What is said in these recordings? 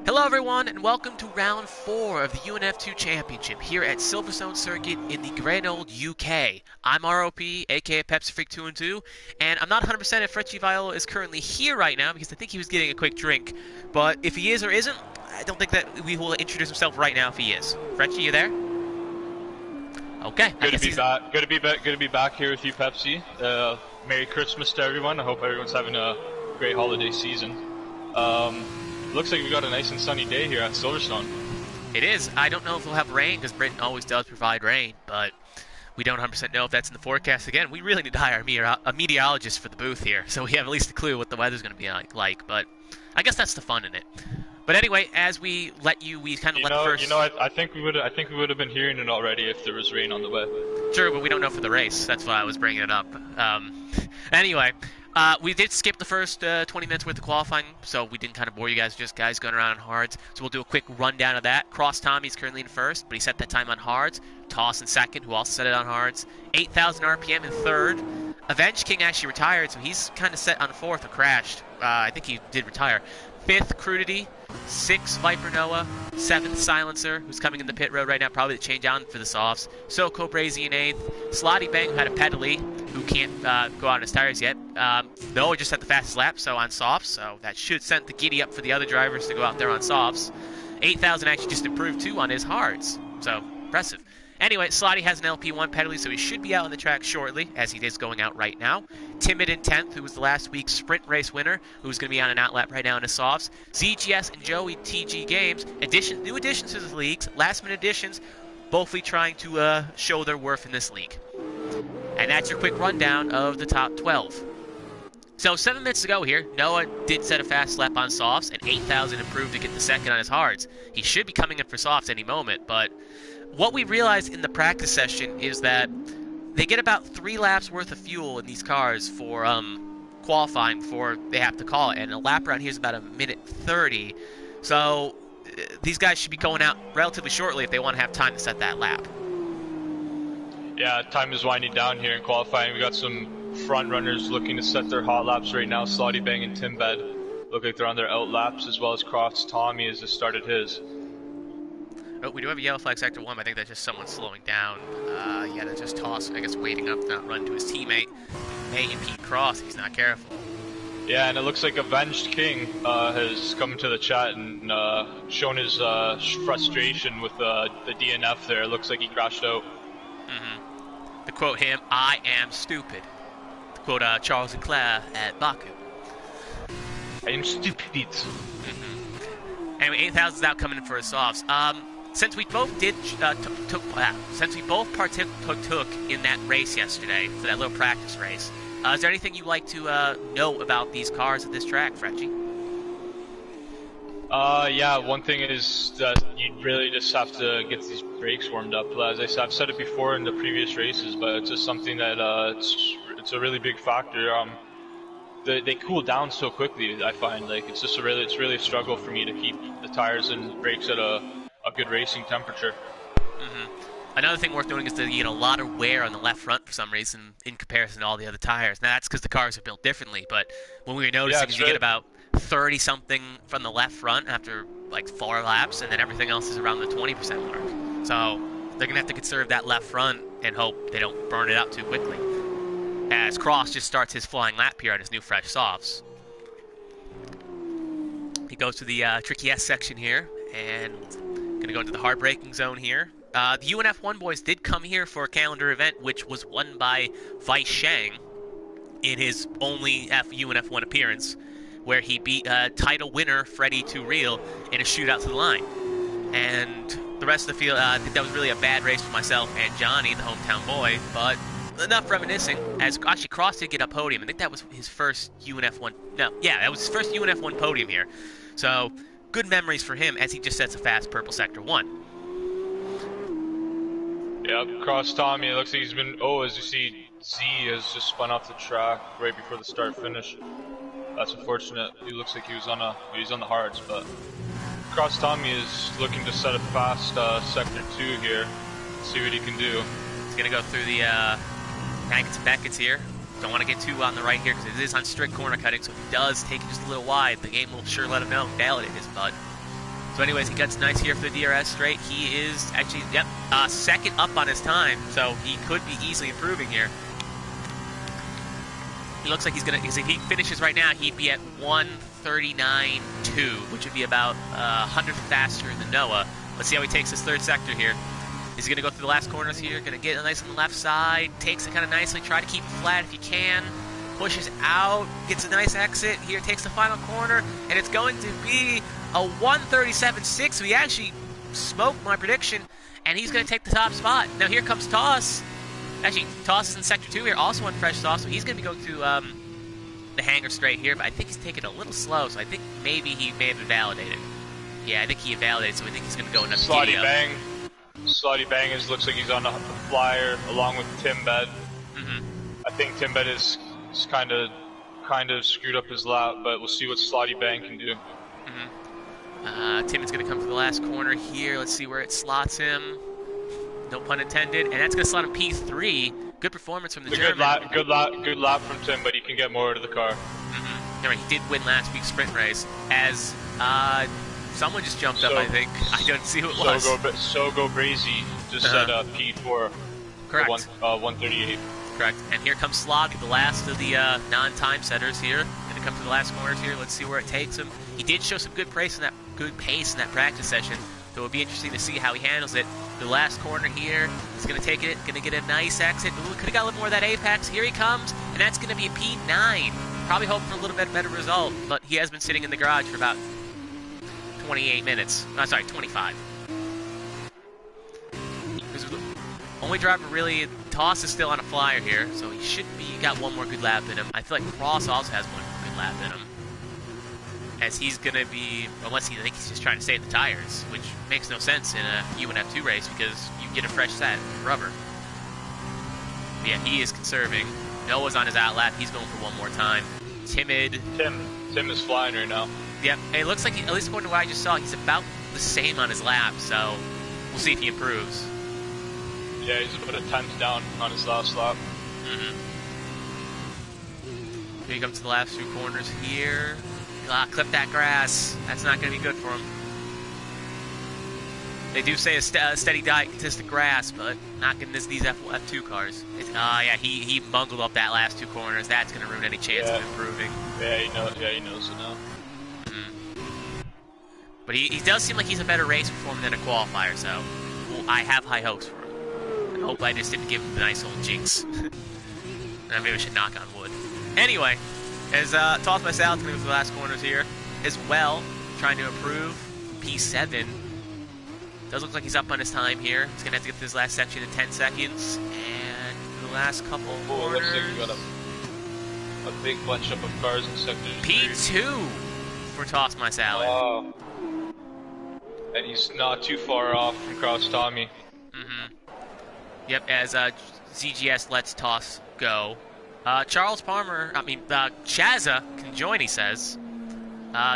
Hello everyone, and welcome to round 4 of the UNF2 Championship here at Silverstone Circuit in the Grand Old UK. I'm ROP, aka Pepsi Freak 212, and I'm not 100% if Frecci Viola is currently here right now because I think he was getting a quick drink. But if he is or isn't, I don't think that we will introduce himself right now if he is. Frecci, you there? Okay. Good to be back here with you, Pepsi. Merry Christmas to everyone. I hope everyone's having a great holiday season. Looks like we got a nice and sunny day here at Silverstone. It is. I don't know if we'll have rain because Britain always does provide rain, but we don't 100% know if that's in the forecast. Again, we really need to hire a meteorologist for the booth here, so we have at least a clue what the weather's going to be like. But I guess that's the fun in it. But anyway, as we let you, we kind of let the first. I think we would have been hearing it already if there was rain on the way. Sure, but we don't know for the race. That's why I was bringing it up. Anyway. We did skip the first 20 minutes worth of qualifying, so we didn't kind of bore you guys, just guys going around on hards. So we'll do a quick rundown of that. Cross Tommy's currently in first, but he set that time on hards. Toss in second, who also set it on hards. 8,000 RPM in third. Avenge King actually retired, so he's kind of set on fourth or crashed. I think he did retire. Fifth, Crudity. Sixth, Viper Noah. Seventh, Silencer, who's coming in the pit road right now, probably to change on for the softs. Soko Brazy in eighth. Slotty Bang, who had a pedally, who can't go out on his tires yet. Noah just had the fastest lap, so on softs, so that should send the giddy up for the other drivers to go out there on softs. 8,000 actually just improved too on his hards, so impressive. Anyway, Slotty has an LP1 pedally, so he should be out on the track shortly, as he is going out right now. Timid in 10th, who was the last week's sprint race winner, who's going to be on an outlap right now in his softs. ZGS and Joey TG Games, new additions to the leagues, last-minute additions, bothly trying to show their worth in this league. And that's your quick rundown of the top 12. So 7 minutes ago here, Noah did set a fast lap on softs, and 8,000 improved to get the second on his hards. He should be coming in for softs any moment, but what we realized in the practice session is that they get about 3 laps worth of fuel in these cars for qualifying before they have to call it, and a lap around here is about 1:30. So these guys should be going out relatively shortly if they want to have time to set that lap. Yeah, time is winding down here in qualifying. We got some front runners looking to set their hot laps right now. Slotty Bang and Timbed look like they're on their out laps, as well as Cross Tommy has just started his. Oh, we do have a yellow flag sector 1, but I think that's just someone slowing down. Yeah, that's just Toss, I guess, waiting up to not run to his teammate. May impede Cross if he's not careful. Yeah, and it looks like Avenged King has come to the chat and shown his frustration with the DNF there. It looks like he crashed out. To quote him, "I am stupid." To quote Charles Leclerc at Baku. I am stupid. Anyway, 8,000 is out coming in for his softs. Since we both partook in that race yesterday, for that little practice race, is there anything you'd like to know about these cars at this track, Frecci? Yeah, one thing is that you really just have to get these brakes warmed up. As I said, I've said it before in the previous races, but it's just something that it's a really big factor. They cool down so quickly. I find it's really a struggle for me to keep the tires and brakes at a good racing temperature. Another thing worth noting is that you get a lot of wear on the left front for some reason in comparison to all the other tires. Now that's because the cars are built differently, but when we were noticing is you get about 30-something from the left front after like 4 laps, and then everything else is around the 20% mark. So they're going to have to conserve that left front and hope they don't burn it out too quickly. As Cross just starts his flying lap here on his new fresh softs. He goes to the tricky S section here, and going to go into the hard braking zone here. The UNF1 boys did come here for a calendar event, which was won by Vice Shang in his only UNF1 appearance, where he beat title winner Freddie Too Real in a shootout to the line. And the rest of the field, I think that was really a bad race for myself and Johnny, the hometown boy, but enough reminiscing, as actually Cross did get a podium. I think that was his first UNF1, that was his first UNF1 podium here. So, good memories for him as he just sets a fast purple sector 1. Yep, cross Tommy. It looks like he's been. Oh, as you see, Z has just spun off the track right before the start finish. That's unfortunate. He looks like he's on the hards, but cross Tommy is looking to set a fast sector 2 here. See what he can do. He's gonna go through the Haggett's and Beckett's here. Don't want to get too on the right here because it is on strict corner cutting, so if he does take it just a little wide, the game will sure let him know and validate his butt. So anyways, he gets nice here for the DRS straight. He is actually, yep, second up on his time, so he could be easily improving here. He looks like he's going to, if he finishes right now, he'd be at 139.2, which would be about 100 faster than Noah. Let's see how he takes this third sector here. Is he going to go through the last corners here? Going to get it nice on the left side. Takes it kind of nicely. Try to keep it flat if you can. Pushes out. Gets a nice exit here. Takes the final corner. And it's going to be a 137.6. So he actually smoked my prediction. And he's going to take the top spot. Now here comes Toss. Actually, Toss is in Sector 2 here. Also on fresh sauce. So he's going to be going through the hangar straight here. But I think he's taking it a little slow. So I think maybe he may have invalidated. Yeah, I think he invalidated. So I think he's going to go another Slotty bang. Slotty Bangers looks like he's on a flyer along with Timbed. I think Timbed is kind of screwed up his lap, but we'll see what Slotty Bang can do. Timbed's going to come for the last corner here. Let's see where it slots him. No pun intended. And that's going to slot him P3. Good performance from the German. Good lap from Tim, but he can get more out of the car. Right, he did win last week's sprint race as someone just jumped up, I think. I don't see who it was. Sogo Brazy just set P4. Correct. 138. Correct. And here comes Slog, the last of the non-time setters here. Going to come to the last corners here. Let's see where it takes him. He did show some good pace in that practice session, so it'll be interesting to see how he handles it. The last corner here, he's going to take it, going to get a nice exit. Ooh, could have got a little more of that apex. Here he comes, and that's going to be a P9. Probably hoping for a little bit better result, but he has been sitting in the garage for about 28 minutes. No, sorry, 25. Only driver really, Toss is still on a flyer here, so he should be, got one more good lap in him. I feel like Cross also has one good lap in him. As he's going to be, unless I think he's just trying to save the tires, which makes no sense in a UNF2 race because you get a fresh set of rubber. But yeah, he is conserving. Noah's on his outlap. He's going for one more time. Tim is flying right now. Yep. It looks like, at least according to what I just saw, he's about the same on his lap, so we'll see if he improves. Yeah, he's about a tenth down on his last lap. Here he comes to the last few corners here. Clip that grass. That's not going to be good for him. They do say a steady diet consists of grass, but not getting these F2 cars. Yeah, he bungled up that last two corners. That's going to ruin any chance of improving. Yeah, he knows it now. But he does seem like he's a better race performer than a qualifier, so I have high hopes for him. I hope I just didn't give him the nice old jinx. Maybe I should knock on wood. Anyway, as Toss My Sal's going to go through the last corners here as well, trying to improve. P7. Does look like he's up on his time here. He's going to have to get to this last section in 10 seconds. And the last couple corners. Looks like we got a big bunch up of cars in sector P2 for Toss My Sally. Wow. And he's not too far off from Cross Tommy. Yep, as ZGS lets Toss go. Chazza can join, he says.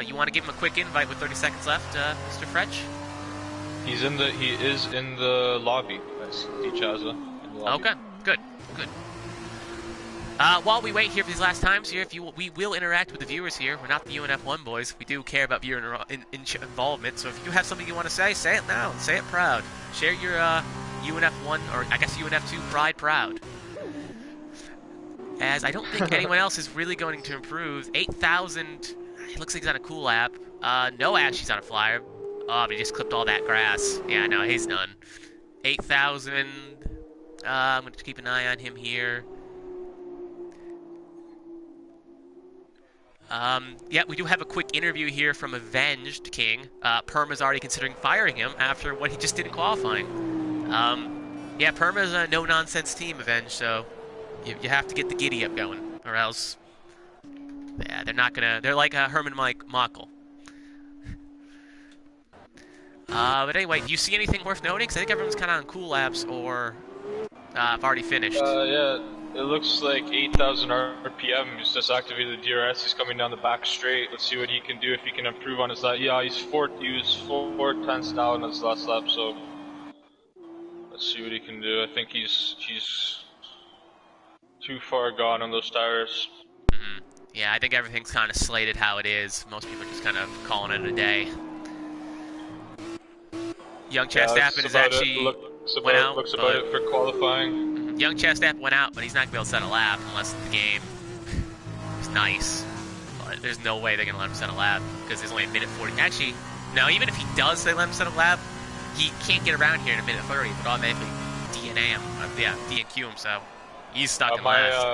You want to give him a quick invite with 30 seconds left, Mr. Fretch? He is in the lobby. I see Chazza in the lobby. Okay, good. While we wait here for these last times here, we will interact with the viewers here. We're not the UNF1 boys. We do care about viewer involvement. So if you have something you want to say it now. Say it proud. Share your UNF1, or I guess UNF2 pride proud. As I don't think anyone else is really going to improve. 8,000, it looks like he's on a cool lap. No, Ashley's on a flyer. Oh, but he just clipped all that grass. Yeah, no, he's done. 8,000, I'm going to keep an eye on him here. Yeah, we do have a quick interview here from Avenged King. Perma's already considering firing him after what he just did in qualifying. Yeah, Perma's a no-nonsense team, Avenged, so you have to get the giddy up going, or else, yeah, they're not gonna. They're like Herman Mike Mockel. But anyway, do you see anything worth noting? 'Cause I think everyone's kind of on cool laps or have already finished. Yeah, it looks like 8,000 RPM. He's just activated the DRS. He's coming down the back straight. Let's see what he can do if he can improve on his lap. Yeah, he was 4 tenths down his last lap, so let's see what he can do. I think he's too far gone on those tires. Mhm. Yeah, I think everything's kind of slated how it is. Most people are just kind of calling it a day. Young Yeah, Chestappen that's is about it. actually went out. Looks about it for qualifying. Young Chestappen went out, but he's not going to be able to set a lap unless the game is nice. But there's no way they're going to let him set a lap because there's only a minute 40. Actually, no, even if he does they let him set a lap, he can't get around here in a minute 30, but automatically DNA him. DNQ him, so he's stuck in last.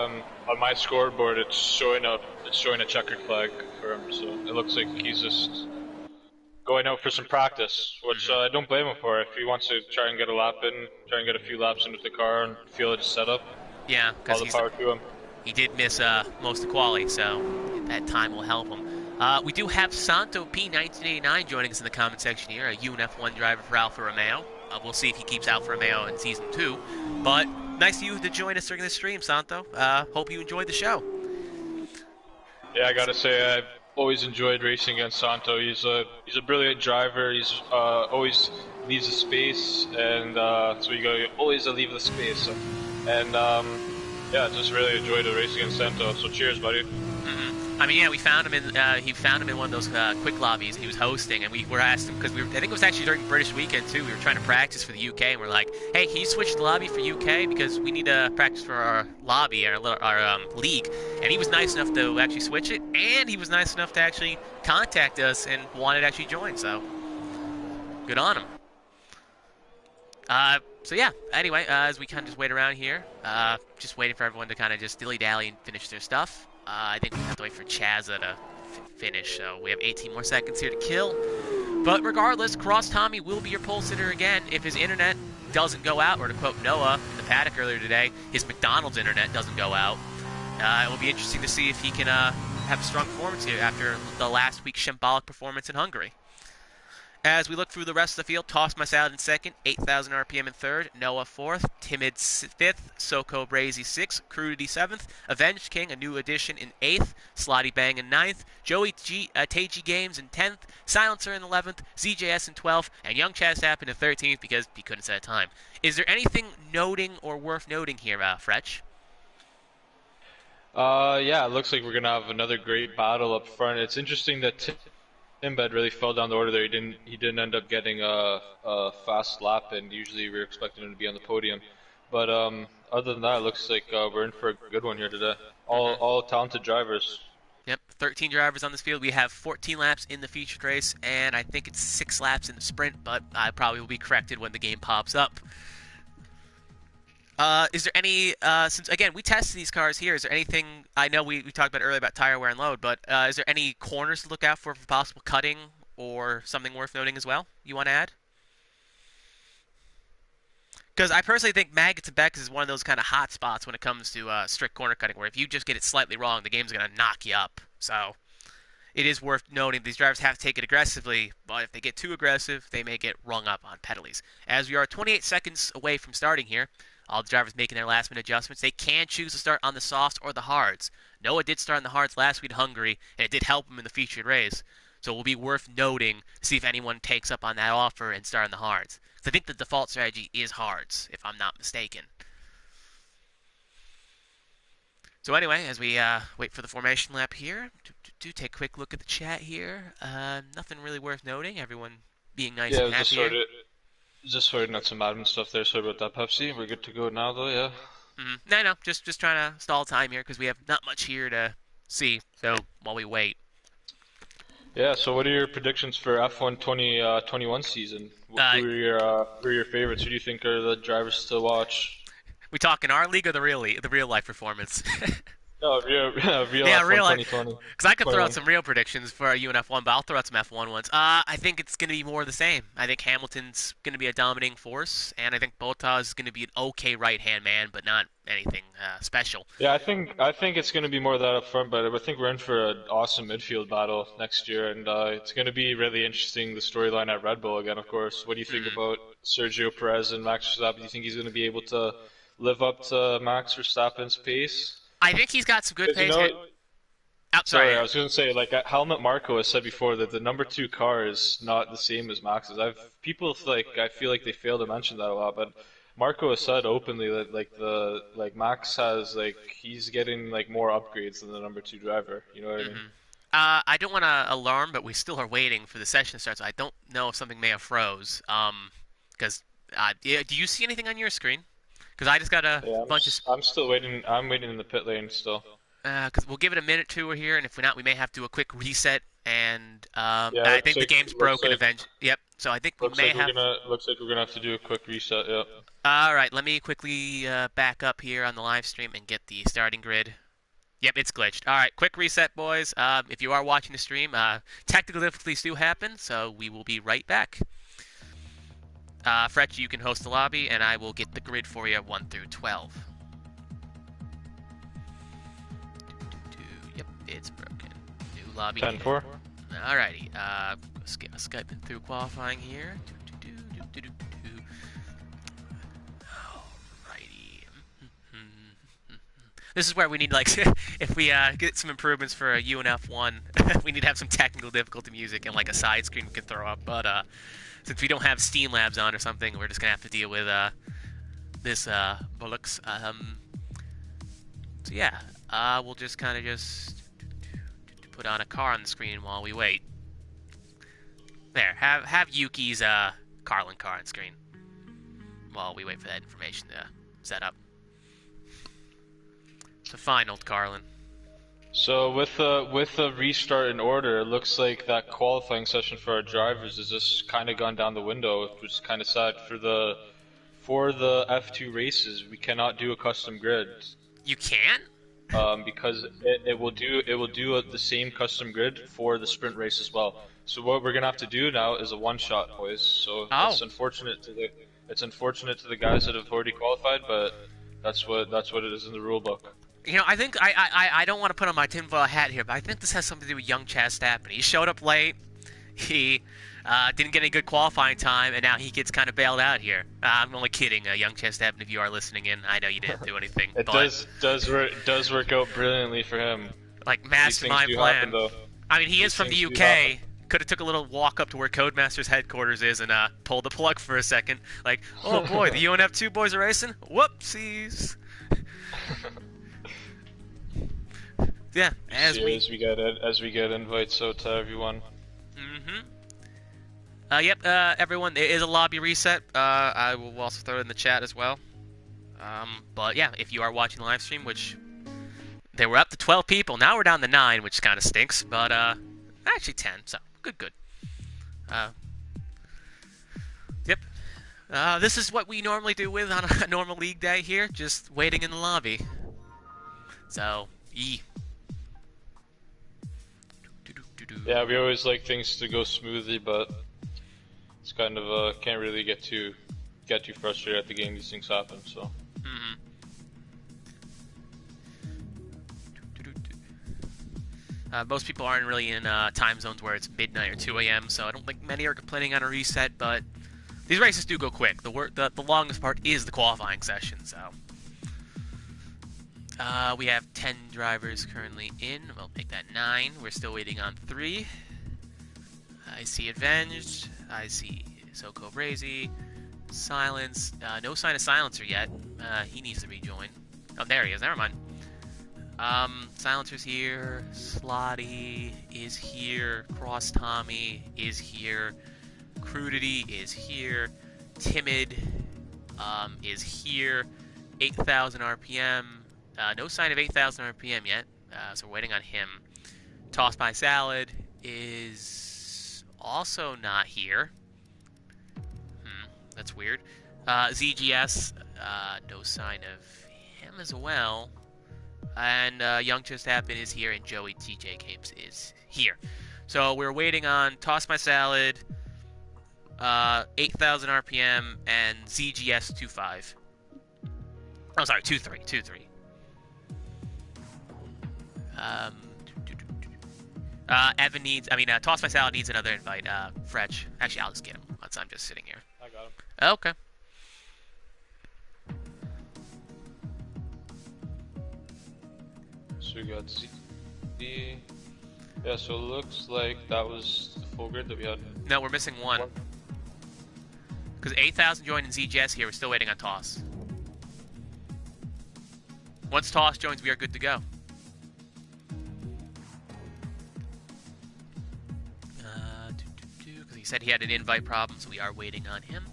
On my scoreboard, it's showing a checkered flag for him. So it looks like he's just going out for some practice, which I don't blame him for. If he wants to try and get a lap in, try and get a few laps into the car and feel its setup, Yeah, all because the power to him. he did miss most of quali, so that time will help him. We do have Santo P1989 joining us in the comment section here, a UNF1 driver for Alfa Romeo. We'll see if he keeps Alfa Romeo in Season 2. But nice of you to join us during the stream, Santo. Hope you enjoyed the show. Yeah, I gotta say, I've always enjoyed racing against Santo. He's a brilliant driver. He's always leaves the space, and so you gotta always leave the space. And yeah, just really enjoyed the race against Santo. So cheers, buddy. I mean, yeah, we found him in. He found him in one of those quick lobbies he was hosting, and we were asked him because I think it was actually during British weekend too. We were trying to practice for the UK, and we're like, "Hey, can you switch the lobby for UK because we need to practice for our lobby, our league." And he was nice enough to actually switch it, and he was nice enough to actually contact us and wanted to actually join. So, good on him. So yeah. Anyway, as we kind of just wait around here, just waiting for everyone to kind of just dilly-dally and finish their stuff. I think we have to wait for Chazza to finish, so we have 18 more seconds here to kill. But regardless, Cross Tommy will be your pole sitter again if his internet doesn't go out, or to quote Noah in the paddock earlier today, his McDonald's internet doesn't go out. It will be interesting to see if he can have a strong performance here after the last week's shambolic performance in Hungary. As we look through the rest of the field, Toss My Salad in second, 8,000 RPM in third, Noah fourth, Timid fifth, Soko Brazy sixth, Crudity seventh, Avenged King, a new addition, in eighth, Slotty Bang in ninth, Joey Teiji Games in 10th, Silencer in 11th, ZJS in 12th, and Young Chaz in 13th because he couldn't set a time. Is there anything noting or worth noting here, Fretch? Yeah, it looks like we're gonna have another great battle up front. It's interesting that Timbed really fell down the order there. He didn't end up getting a fast lap, and usually we were expecting him to be on the podium. But other than that, it looks like we're in for a good one here today. All talented drivers. Yep, 13 drivers on this field. We have 14 laps in the featured race, and I think it's 6 laps in the sprint, but I probably will be corrected when the game pops up. Is there any, since, again, we tested these cars here, is there anything, I know we talked about earlier about tire wear and load, but is there any corners to look out for possible cutting or something worth noting as well you want to add? Because I personally think Maggots and Becks is one of those kind of hot spots when it comes to strict corner cutting, where if you just get it slightly wrong, the game's going to knock you up. So it is worth noting these drivers have to take it aggressively, but if they get too aggressive, they may get rung up on penalties. As we are 28 seconds away from starting here, all the drivers making their last-minute adjustments. They can choose to start on the softs or the hards. Noah did start on the hards last week in Hungary, and it did help him in the featured race. So it will be worth noting to see if anyone takes up on that offer and start on the hards. Because I think the default strategy is hards, if I'm not mistaken. So anyway, as we wait for the formation lap here, take a quick look at the chat here. Nothing really worth noting. Everyone being nice and happy here. Just sorting out some admin stuff there. Sorry about that, Pepsi. We're good to go now, though. Yeah. No, just trying to stall time here because we have not much here to see. So while we wait. Yeah. So what are your predictions for F1 2021 season? Who are your favorites? Who do you think are the drivers to watch? We talking our league or the real life performance? No, real Yeah, F1 real life. 2020. Because I could throw out 21. some real predictions for UNF1, but I'll throw out some F1 ones. I think it's going to be more of the same. I think Hamilton's going to be a dominating force, and I think Bottas is going to be an okay right-hand man, but not anything special. Yeah, I think it's going to be more of that up front, but I think we're in for an awesome midfield battle next year, and it's going to be really interesting. The storyline at Red Bull again, of course. What do you think Hmm. about Sergio Perez and Max Verstappen? Do you think he's going to be able to live up to Max Verstappen's pace? I think he's got some good Because pace. Oh, sorry, I sorry. was going to say, like Helmut Marko has said before that the number two car is not the same as Max's. I feel like they fail to mention that a lot, but Marco has said openly that Max has he's getting like more upgrades than the number two driver. You know what I mean? Hmm. I don't want to alarm, but we still are waiting for the session to start, so I don't know if something may have froze. Because yeah, do you see anything on your screen? Because I just got a Yeah, bunch of. I'm still waiting. I'm waiting in the pit lane still. Because we'll give it a minute or two here, and if we're not, we may have to do a quick reset. And Yeah, I think the game's broken. Yep. So I think we may have. looks like we're gonna have to do a quick reset. Yep. All right. Let me quickly back up here on the live stream and get the starting grid. Yep, it's glitched. All right, quick reset, boys. If you are watching the stream, technical difficulties do happen, so we will be right back. Fretch, you can host the lobby, and I will get the grid for you 1 through 12. Yep, it's broken. New lobby. 10-4. Alrighty. Skyping through qualifying here. Alrighty. This is where we need, like, if we get some improvements for a UNF1, we need to have some technical difficulty music and, like, a side screen we can throw up. But since we don't have Steam Labs on or something, we're just going to have to deal with this Bullocks. So, yeah, we'll just kind of just put on a car on the screen while we wait. There, have Yuki's Carlin car on screen while we wait for that information to set up. So fine, old Carlin. So with a restart in order, it looks like that qualifying session for our drivers has just kind of gone down the window, which is kind of sad. For the F2 races, we cannot do a custom grid. You can? Because it will do the same custom grid for the sprint race as well. So what we're gonna have to do now is a one-shot, boys. So it's unfortunate to the guys that have already qualified, but that's what it is in the rule book. You know, I think I don't want to put on my tinfoil hat here, but I think this has something to do with young Chaz Stappen. He showed up late. He didn't get any good qualifying time, and now he gets kind of bailed out here. I'm only kidding, young Chaz Stappen. If you are listening in, I know you didn't do anything. It but, does work out brilliantly for him. Like mastermind plan. Happen, though. I mean, he is from the UK. Could have took a little walk up to where Codemasters headquarters is and pulled the plug for a second. Like, oh boy, the UNF2 boys are racing. Whoopsies. Yeah, as we get invites out to everyone. Yep, everyone, there is a lobby reset. I will also throw it in the chat as well. But yeah, if you are watching the live stream, which they were up to 12 people, now we're down to 9, which kind of stinks. But actually 10, so good. Yep. This is what we normally do with on a normal league day here, just waiting in the lobby. So, Yeah, we always like things to go smoothly, but it's kind of can't really get too frustrated at the game. These things happen, so. Most people aren't really in time zones where it's midnight or 2 a.m., so I don't think many are complaining on a reset, but these races do go quick. The longest part is the qualifying session, so. We have 10 drivers currently in. We'll make that 9. We're still waiting on 3. I see Avenged. I see Soko Brazy. Silence. No sign of Silencer yet. He needs to rejoin. Oh, there he is. Never mind. Silencer's here. Slotty is here. Cross Tommy is here. Crudity is here. Timid is here. 8,000 RPM. No sign of 8,000 RPM yet, so we're waiting on him. Tossed by Salad is also not here. That's weird. ZGS, no sign of him as well. and Young Just Happened is here, and Joey TJ Capes is here. So we're waiting on Toss My Salad, 8,000 RPM, and ZGS 2.5. Oh, sorry, 2.3. Evan needs, Toss My Salad needs another invite. Fretch. Actually, I'll just get him once I'm just sitting here. I got him. Okay. So we got Z. Yeah, so it looks like that was the full grid that we had. No, we're missing one. Because 8,000 joined in ZGS here, we're still waiting on Toss. Once Toss joins, we are good to go. Because he said he had an invite problem, so we are waiting on him.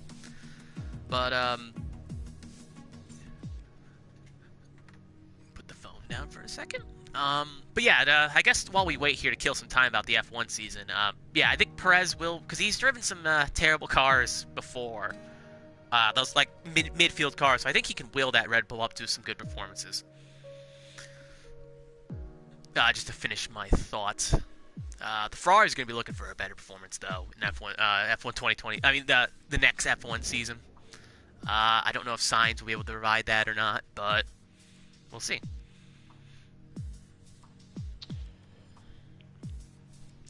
But, put the phone down for a second. But yeah, I guess while we wait here to kill some time about the F1 season, yeah, I think Perez will, because he's driven some terrible cars before, those like midfield cars, so I think he can wheel that Red Bull up to some good performances. Just to finish my thoughts, the Ferrari is going to be looking for a better performance though in F1 2020. I mean the next F1 season. I don't know if Sainz will be able to provide that or not, but we'll see.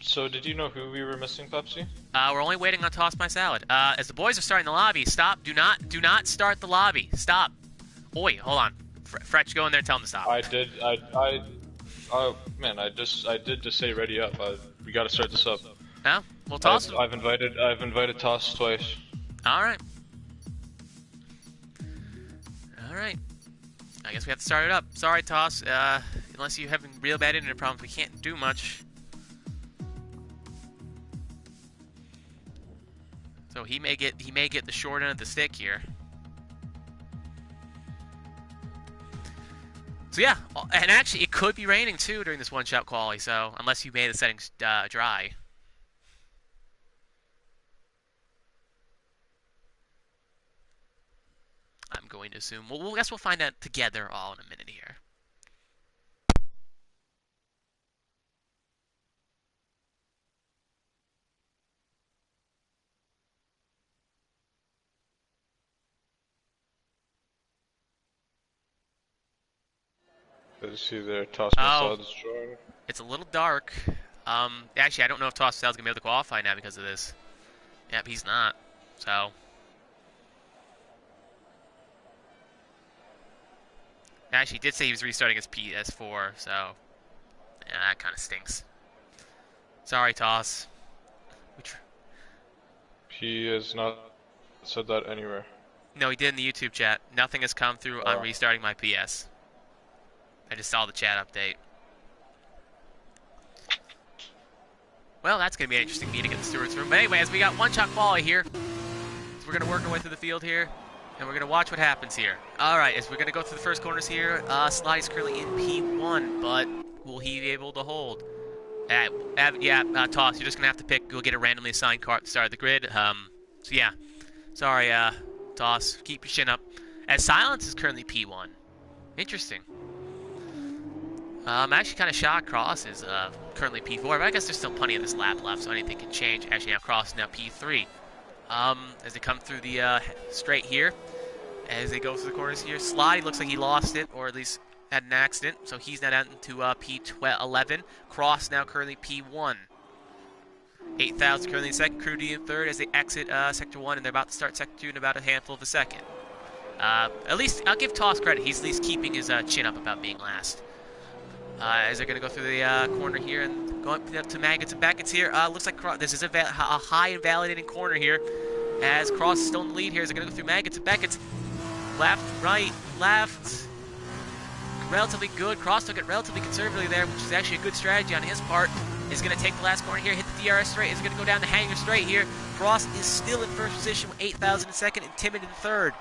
So did you know who we were missing, Pepsi? We're only waiting on Toss My Salad. As the boys are starting the lobby, stop. Do not start the lobby. Stop. Oi, hold on. Fretch, go in there and tell him to stop. I did. Oh man, I did just say ready up. We got to start this up. Yeah, well, Toss. I've invited Toss twice. All right. All right. I guess we have to start it up. Sorry, Toss. Unless you're having real bad internet problems, we can't do much. So he may get the short end of the stick here. So yeah, and actually it could be raining too during this one-shot quali. So unless you made the settings dry. I'm going to assume. Well, I guess we'll find out together all in a minute here. Good to see there. Toss My Salad is drawing. It's a little dark. Actually, I don't know if Toss Salad's gonna be able to qualify now because of this. Yep, he's not. So. Actually, he did say he was restarting his PS4, so yeah, that kind of stinks. Sorry, Toss. He has not said that anywhere. No, he did in the YouTube chat. Nothing has come through on restarting my PS. I just saw the chat update. Well, that's going to be an interesting meeting in the stewards room. But anyways, we got one-shot quali here. So we're going to work our way through the field here. And we're going to watch what happens here. Alright, as we're going to go through the first corners here. Sly is currently in P1, but will he be able to hold? Toss, you're just going to have to pick. You'll get a randomly assigned car at the start of the grid. So yeah. Sorry, Toss. Keep your chin up. As Silence is currently P1. Interesting. I'm actually kind of shocked Cross is currently P4, but I guess there's still plenty of this lap left, so anything can change. Actually, now Cross is now P3. As they come through the straight here, as they go through the corners here, Slotty looks like he lost it, or at least had an accident, so he's now down to P11. Cross now currently P1. 8,000 currently in second, Crew D in third as they exit Sector 1, and they're about to start Sector 2 in about a handful of a second. At least, I'll give Toss credit, he's at least keeping his chin up about being last. As they're going to go through the corner here and go up to Maggots and Beckett's here. Looks like this is a high invalidating corner here. As Cross is still in the lead here. As they're going to go through Maggots and Beckett's. Left, right, left. Relatively good. Cross took it relatively conservatively there, which is actually a good strategy on his part. Is going to take the last corner here, hit the DRS straight. Is going to go down the hanger straight here. Cross is still in first position with 8,000 in second and Timid in third.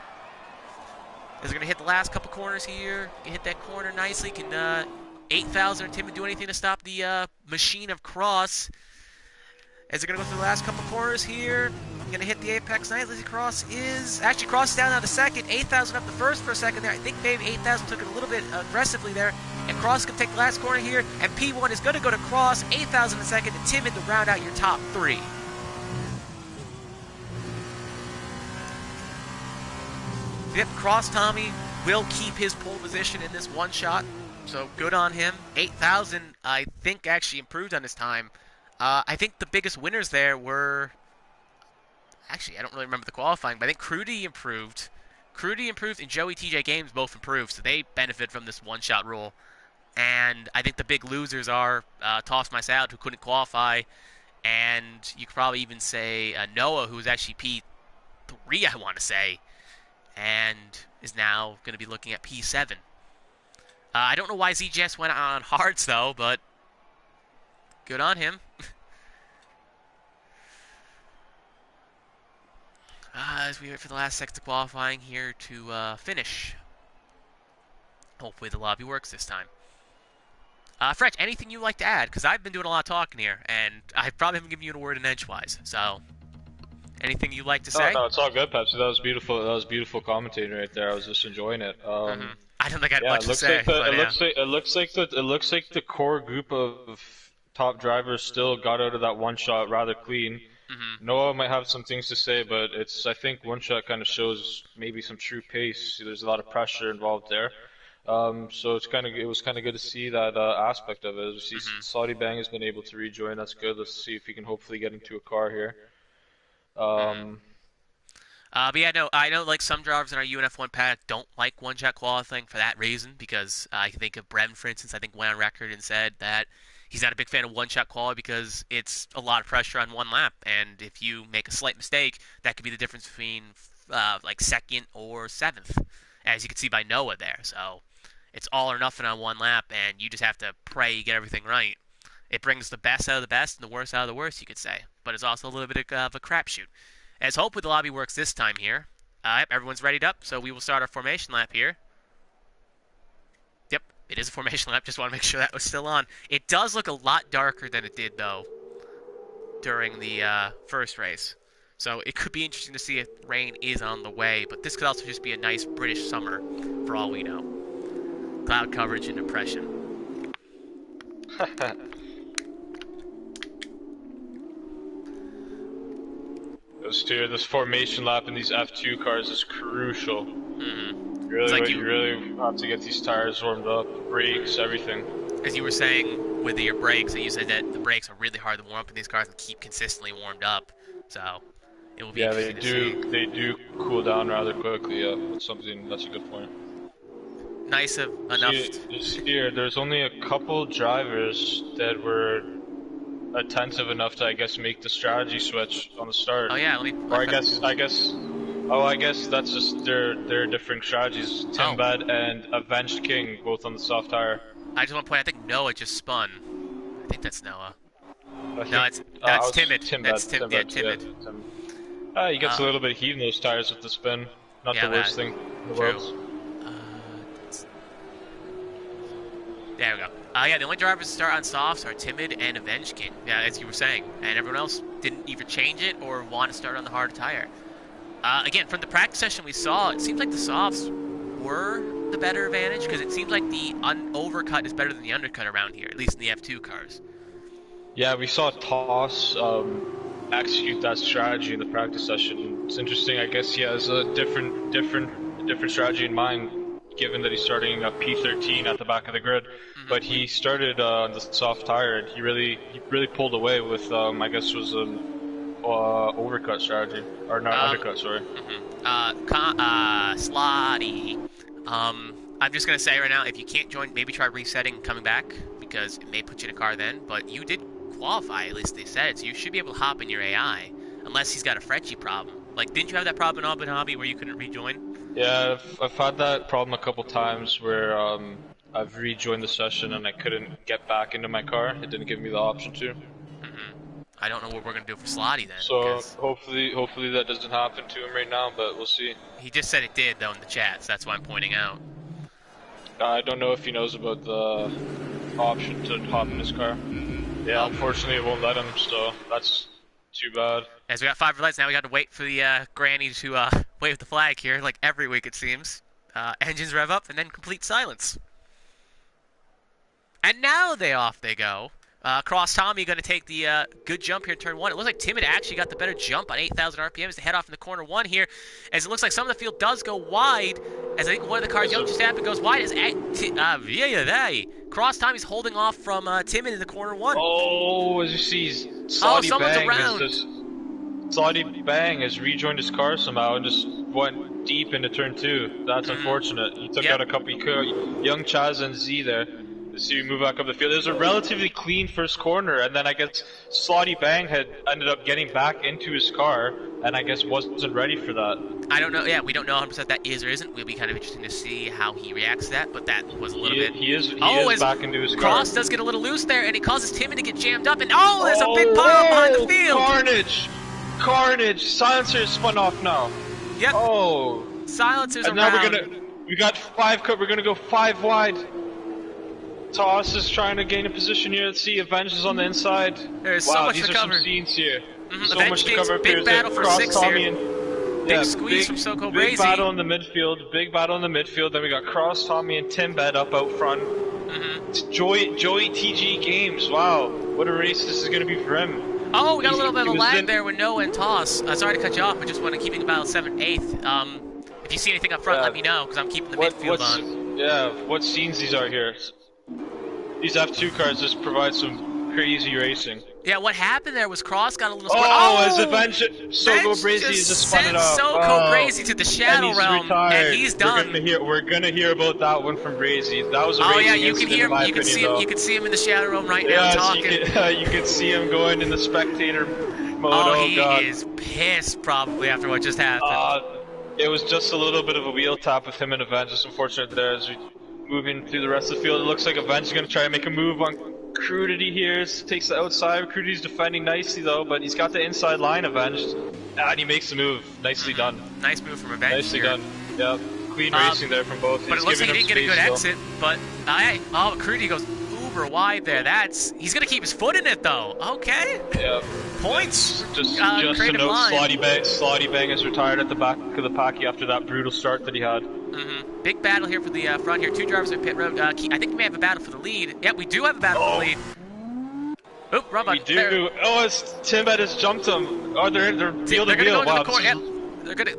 As they're going to hit the last couple corners here. Can hit that corner nicely. Can 8,000 or Timid do anything to stop the machine of Cross. As they're going to go through the last couple corners here. Going to hit the apex nicely. Cross is down now to second. 8,000 up the first for a second there. I think maybe 8,000 took it a little bit aggressively there. And Cross is going to take the last corner here, and P1 is going to go to Cross, 8,000 a second to Timid to round out your top 3. Yep, Cross Tommy will keep his pole position in this one shot, so good on him. 8,000, I think, actually improved on his time. I think the biggest winners there were... Actually, I don't really remember the qualifying, but I think Crudy improved. Crudy improved and Joey TJ Games both improved, so they benefit from this one-shot rule. And I think the big losers are Toss My Salad, who couldn't qualify, and you could probably even say Noah, who's actually P3, I want to say, and is now going to be looking at P7. I don't know why ZGS went on hards, though, but good on him. As we wait for the last seconds of qualifying here to finish. Hopefully the lobby works this time. Fretch, anything you'd like to add? Because I've been doing a lot of talking here, and I probably haven't given you a word in edgewise. So, anything you'd like to say? No, it's all good, Pepsi. That was beautiful. That was beautiful commentating right there. I was just enjoying it. I don't think I had much to say. It looks like the core group of top drivers still got out of that one shot rather clean. Noah might have some things to say, but I think one shot kind of shows maybe some true pace. There's a lot of pressure involved there. So it was kind of good to see that aspect of it. See, Saudi Bang has been able to rejoin. That's good. Let's see if he can hopefully get into a car here. But yeah, no, I know like some drivers in our UNF1 paddock don't like one-shot qualifying for that reason, because I can think of Brem, for instance, I think went on record and said that he's not a big fan of one-shot quality because it's a lot of pressure on one lap, and if you make a slight mistake, that could be the difference between like 2nd or 7th, as you can see by Noah there. So it's all or nothing on one lap, and you just have to pray you get everything right. It brings the best out of the best and the worst out of the worst, you could say, but it's also a little bit of a crapshoot. As hopefully the lobby works this time here. Everyone's readied up, so we will start our formation lap here. Yep, it is a formation lap. Just want to make sure that was still on. It does look a lot darker than it did, though, during the first race. So it could be interesting to see if rain is on the way, but this could also just be a nice British summer, for all we know. Cloud coverage and depression. This formation lap in these F2 cars is crucial. You really have to get these tires warmed up, brakes, everything. As you were saying with your brakes, you said that the brakes are really hard to warm up in these cars and keep consistently warmed up. So it will be interesting to see. They do cool down rather quickly. Yeah, that's a good point. Nice enough. There's only a couple drivers that were attentive enough to, I guess, make the strategy switch on the start. Oh yeah, I guess that's just their different strategies. Timbad and Avenged King, both on the soft tire. I just want to point, I think Noah just spun. I think that's Noah. That's Timid. That's Timid. Yeah, Timid. He gets a little bit of heat in those tires with the spin. Not the worst thing in the world. There we go. Yeah, the only drivers to start on softs are Timid and Avenged King, as you were saying. And everyone else didn't either change it or want to start on the hard tire. Again, from the practice session we saw, it seems like the softs were the better advantage, because it seems like the overcut is better than the undercut around here, at least in the F2 cars. Yeah, we saw Toss execute that strategy in the practice session. It's interesting. I guess he has a different strategy in mind, given that he's starting a P13 at the back of the grid. But he started on the soft tire, and he really pulled away with I guess was an overcut strategy, or not undercut, sorry. Slotty. I'm just gonna say right now, if you can't join, maybe try resetting and coming back, because it may put you in a car then. But you did qualify, at least they said, so you should be able to hop in your AI, unless he's got a Fretchy problem. Like, didn't you have that problem in Abu Dhabi where you couldn't rejoin? Yeah, I've had that problem a couple times where I've rejoined the session and I couldn't get back into my car. It didn't give me the option to. I don't know what we're gonna do for Slotty then. So hopefully that doesn't happen to him right now, but we'll see. He just said it did though in the chat, so that's why I'm pointing out. I don't know if he knows about the option to hop in his car. Yeah, unfortunately it won't let him, so that's too bad. As we got 5 lights, now we got to wait for the granny to wave the flag here, like every week it seems. Engines rev up, and then complete silence. And now off they go. Cross Tommy going to take the good jump here in turn 1. It looks like Timid actually got the better jump on 8,000 RPMs to head off in the corner 1 here, as it looks like some of the field does go wide, as I think one of the cars just happened goes wide. As Cross Tommy's holding off from Timid in the corner 1. Oh, as you see, Slotty someone's Bang around. Slotty Bang has rejoined his car somehow and just went deep into turn 2. That's unfortunate. He took out a couple young Chaz and Z there. See, move back up the field. It was a relatively clean first corner, and then I guess Slotty Bang had ended up getting back into his car, and I guess wasn't ready for that. I don't know. Yeah, we don't know 100% that is or isn't. We'll be kind of interesting to see how he reacts to that, but that was a little bit. He is back into his car. Cross does get a little loose there, and he causes Timmy to get jammed up, and there's a big pile behind the field. Carnage! Silencer spun off now. Yep. Oh. Silencers and around. Now we got 5 cut. We're gonna go 5 wide. Toss is trying to gain a position here. Let's see, Avenge is on the inside. There's so much to cover. These are some scenes here. So Avenge much to cover up big here. battle for Cross 6 Tommy here. Big squeeze from Soko Brazy. Big battle in the midfield. Then we got Cross Tommy and Timbed up out front. Joey TG Games. Wow, what a race this is going to be for him. Oh, we got a little bit of a lag there with Noah and Toss. Sorry to cut you off, but just want to keep about 7th, 8th. If you see anything up front, let me know, because I'm keeping the midfield on. Yeah, what scenes these are here. These F2 cars just provide some crazy racing. Yeah, what happened there was Cross got a little as Avenge Soko Brazy just spun it up. Soko Brazy to the Shadow Realm, and he's done. We're gonna hear about that one from Brazy. That was a racing you can hear him. You can see him. You can see him in the Shadow Realm right now talking. You can see him going in the spectator mode. He is pissed probably after what just happened. It was just a little bit of a wheel tap with him and Avenge. It's unfortunate there as we moving through the rest of the field. It looks like Avenge is going to try to make a move on Crudity here. Takes the outside. Crudity's defending nicely though, but he's got the inside line Avenged. And he makes the move. Nicely done. Nice move from Avenge. Nicely done. Yep. Clean racing there from both. But it looks like he didn't get a good exit. But Crudity goes uber wide there. He's going to keep his foot in it though. Okay. Yep. Points. Just a note, Slotty Bang is retired at the back of the packy after that brutal start that he had. Big battle here for the front here. 2 drivers in pit road. I think we may have a battle for the lead. Yeah, we do have a battle for the lead. Oop, wrong button. We do. Timbed has jumped him. They're wheel to wheel. Wow,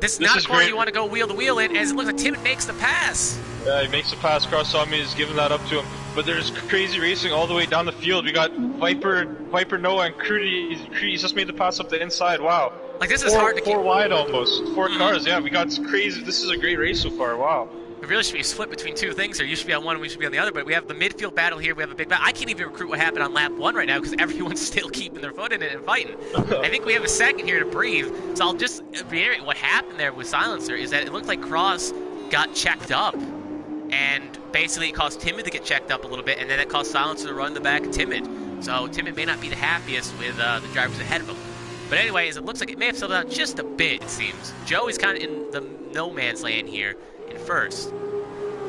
this is not a corner you want to go wheel to wheel in, as it looks like Timbed makes the pass. Yeah, he makes the pass. Cross Tommy is giving that up to him. But there's crazy racing all the way down the field. We got Viper Noah, and Crudy just made the pass up the inside. Wow. Like, this is hard to keep. 4 wide almost. 4 cars, yeah. We got crazy. This is a great race so far. Wow. We really should be split between 2 things here. You should be on one and we should be on the other, but we have the midfield battle here. We have a big battle. I can't even recruit what happened on lap 1 right now because everyone's still keeping their foot in it and fighting. I think we have a second here to breathe. So I'll just reiterate what happened there with Silencer is that it looked like Cross got checked up. And basically it caused Timid to get checked up a little bit, and then it caused Silencer to run the back of Timid. So Timid may not be the happiest with the drivers ahead of him. But anyways, it looks like it may have settled down just a bit, it seems. Joey's kind of in the no man's land here in first.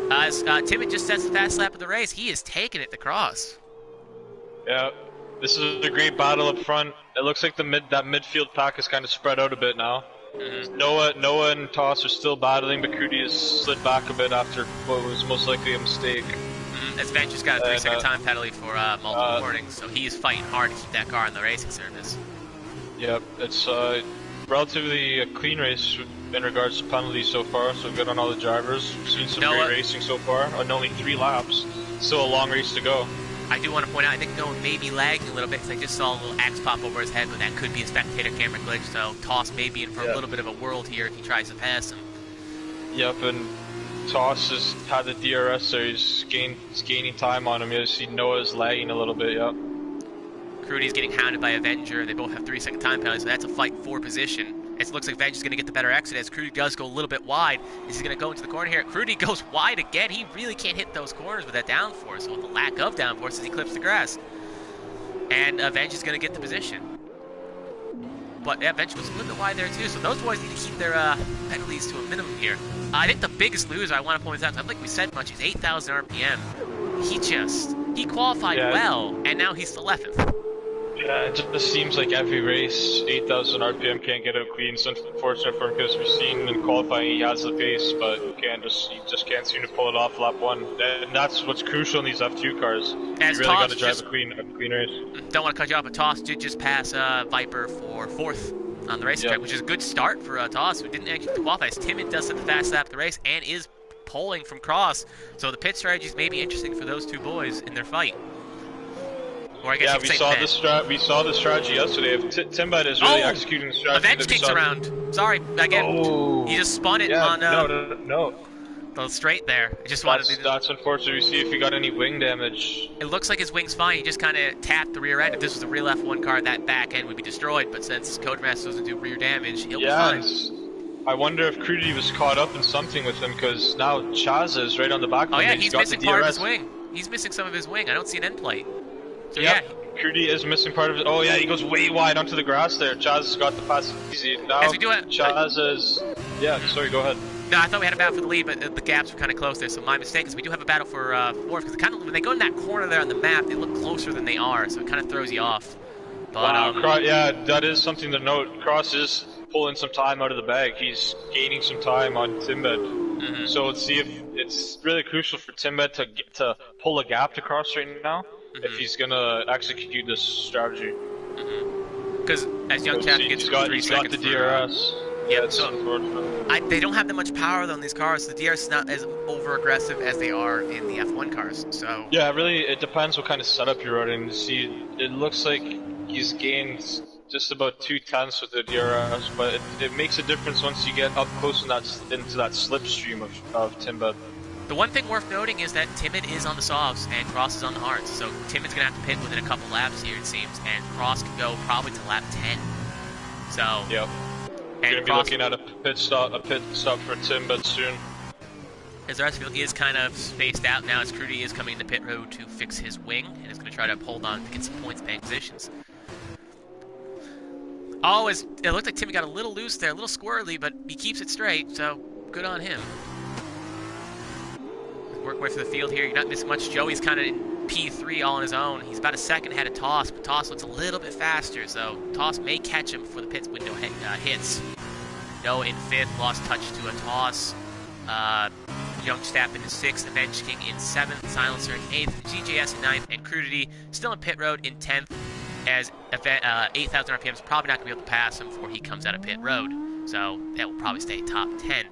As Timid just sets the fast lap of the race, he is taking it to Cross. Yeah, this is a great battle up front. It looks like that midfield pack is kind of spread out a bit now. Noah and Toss are still battling, but Crudy has slid back a bit after what was most likely a mistake. As Vench just got a 3-second time penalty for multiple warnings, so he is fighting hard to keep that car on the racing surface. Yep, it's relatively a clean race in regards to penalties so far, so good on all the drivers. We've seen some great racing so far, on only 3 laps. Still a long race to go. I do want to point out, I think Noah may be lagging a little bit because I just saw a little axe pop over his head, but that could be a spectator camera glitch, so Toss may be in for a little bit of a world here if he tries to pass him. Yep, and Toss has had the DRS there, he's gaining time on him. You see Noah's lagging a little bit, yep. Crudy's getting hounded by Avenger, they both have 3-second time penalties, so that's a fight for position. It looks like Avenger's going to get the better exit as Crudy does go a little bit wide. Is he going to go into the corner here? Crudy goes wide again. He really can't hit those corners with that downforce, so with the lack of downforce as he clips the grass. And Avenger's going to get the position. But yeah, Avenger was a little bit wide there too, so those boys need to keep their penalties to a minimum here. I think the biggest loser I want to point out, I don't think we said much, is 8,000 RPM. He qualified well, and now he's 11th. Yeah, it just seems like every race, 8,000 RPM can't get out clean. It's unfortunate for him because we've seen in qualifying he has the pace, but he just can't seem to pull it off lap 1. And that's what's crucial in these F2 cars. As You really got Toss to drive a clean race. don't want to cut you off, but Toss did just pass Viper for 4th on the racing track, which is a good start for Toss, who didn't actually qualify. As Timid does set the fast lap of the race and is pulling from Cross, so the pit strategies may be interesting for those two boys in their fight. Or I guess yeah, we saw the strategy yesterday. If Timbet is really executing the strategy, Avenge kicks around. Sorry, again, he just spun it on no. the straight there. I just wanted to. That's unfortunate. We see if he got any wing damage. It looks like his wing's fine. He just kind of tapped the rear end. If this was a real F1 car, that back end would be destroyed. But since Codemaster doesn't do rear damage, he'll be fine. I wonder if Crudity was caught up in something with him because now Chaz is right on the back. Oh yeah, he's missing part of his wing. He's missing some of his wing. I don't see an end plate. So yeah. Crudity is missing part of it. Oh yeah, he goes way wide onto the grass there. Chaz has got the pass easy. Now as we do it, Chaz is... Yeah, sorry, go ahead. No, I thought we had a battle for the lead, but the gaps were kind of close there, so my mistake is we do have a battle for 4th, because kind of when they go in that corner there on the map, they look closer than they are, so it kind of throws you off. But, yeah, that is something to note. Cross is pulling some time out of the bag. He's gaining some time on Timbed. So let's see if it's really crucial for Timbed to pull a gap to Cross right now. If he's gonna execute this strategy. Because as Young Chap gets he's got the DRS. Yeah, so they don't have that much power though in these cars. The DRS is not as over aggressive as they are in the F1 cars. So yeah, really, it depends what kind of setup you're running. See, it looks like he's gained just about 2/10 with the DRS, but it makes a difference once you get up close into that slipstream of Timbed. The one thing worth noting is that Timid is on the softs and Cross is on the hards. So Timid's going to have to pit within a couple laps here, it seems, and Cross can go probably to lap 10. So yeah, we're going to be looking at a pit stop for Timbed soon. As the rest of the field is kind of spaced out now, as Crudy is coming into pit road to fix his wing and is going to try to hold on to get some points bank positions. Oh, it looked like Timid got a little loose there, a little squirrely, but he keeps it straight, so good on him. Work way for the field here. You're not missing much. Joey's kind of in P3 all on his own. He's about a second ahead of Toss, but Toss looks a little bit faster, so Toss may catch him before the pits window hits. Noah in 5th, lost touch to a Toss. Young Stapp in 6th, Avenge King in 7th, Silencer in 8th, GJS in 9th, and Crudity still in pit road in 10th, as 8,000 RPM is probably not going to be able to pass him before he comes out of pit road. So that will probably stay top 10.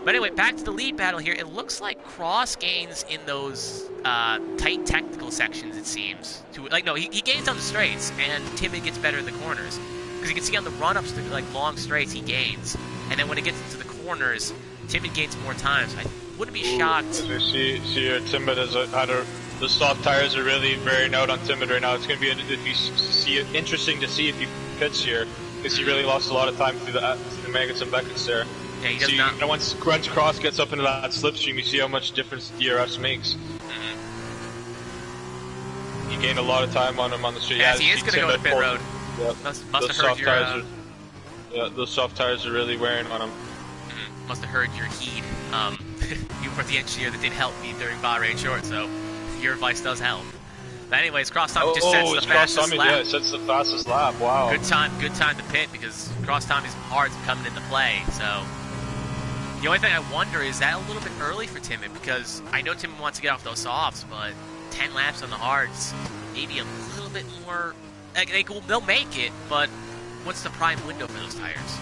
But anyway, back to the lead battle here. It looks like Cross gains in those tight technical sections, it seems. He gains on the straights, and Timid gets better in the corners. Because you can see on the run-ups to long straights, he gains. And then when it gets into the corners, Timid gains more time. So I wouldn't be shocked. As we see here, Timid has the soft tires are really wearing out on Timid right now. It's going to be interesting to see if he pits here. Because he really lost a lot of time through the Maggots and Beckett's there. Yeah, he does not. And once Cross gets up into that slipstream, you see how much difference DRS makes. You gain a lot of time on him on the street. Yeah, he is going to go to pit road. Yeah. Must have heard your... those soft tires are really wearing on him. Must have heard your heed. You were the engineer that did help me during Bahrain Short, so your advice does help. But anyways, Cross Tommy just sets the fastest lap. Yeah, it sets the fastest lap. Wow. Good time to pit because Cross Tommy's hard's coming into play. So the only thing I wonder is that a little bit early for Timon, because I know Timon wants to get off those softs, but 10 laps on the hards, maybe a little bit more. They'll make it, but what's the prime window for those tires?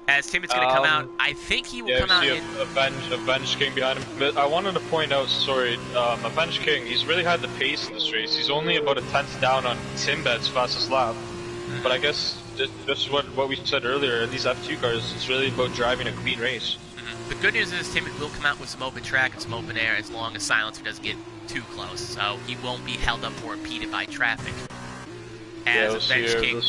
As Timon's going to come out, I think he will come out in... Avenge King behind him. But I wanted to point out, Avenge King, he's really had the pace in this race. He's only about a 10th down on Timbet's fastest lap. But I guess just what we said earlier, in these F2 cars, it's really about driving a clean race. The good news is Timon will come out with some open track and some open air as long as Silencer doesn't get too close. So he won't be held up or impeded by traffic. As Avenge King...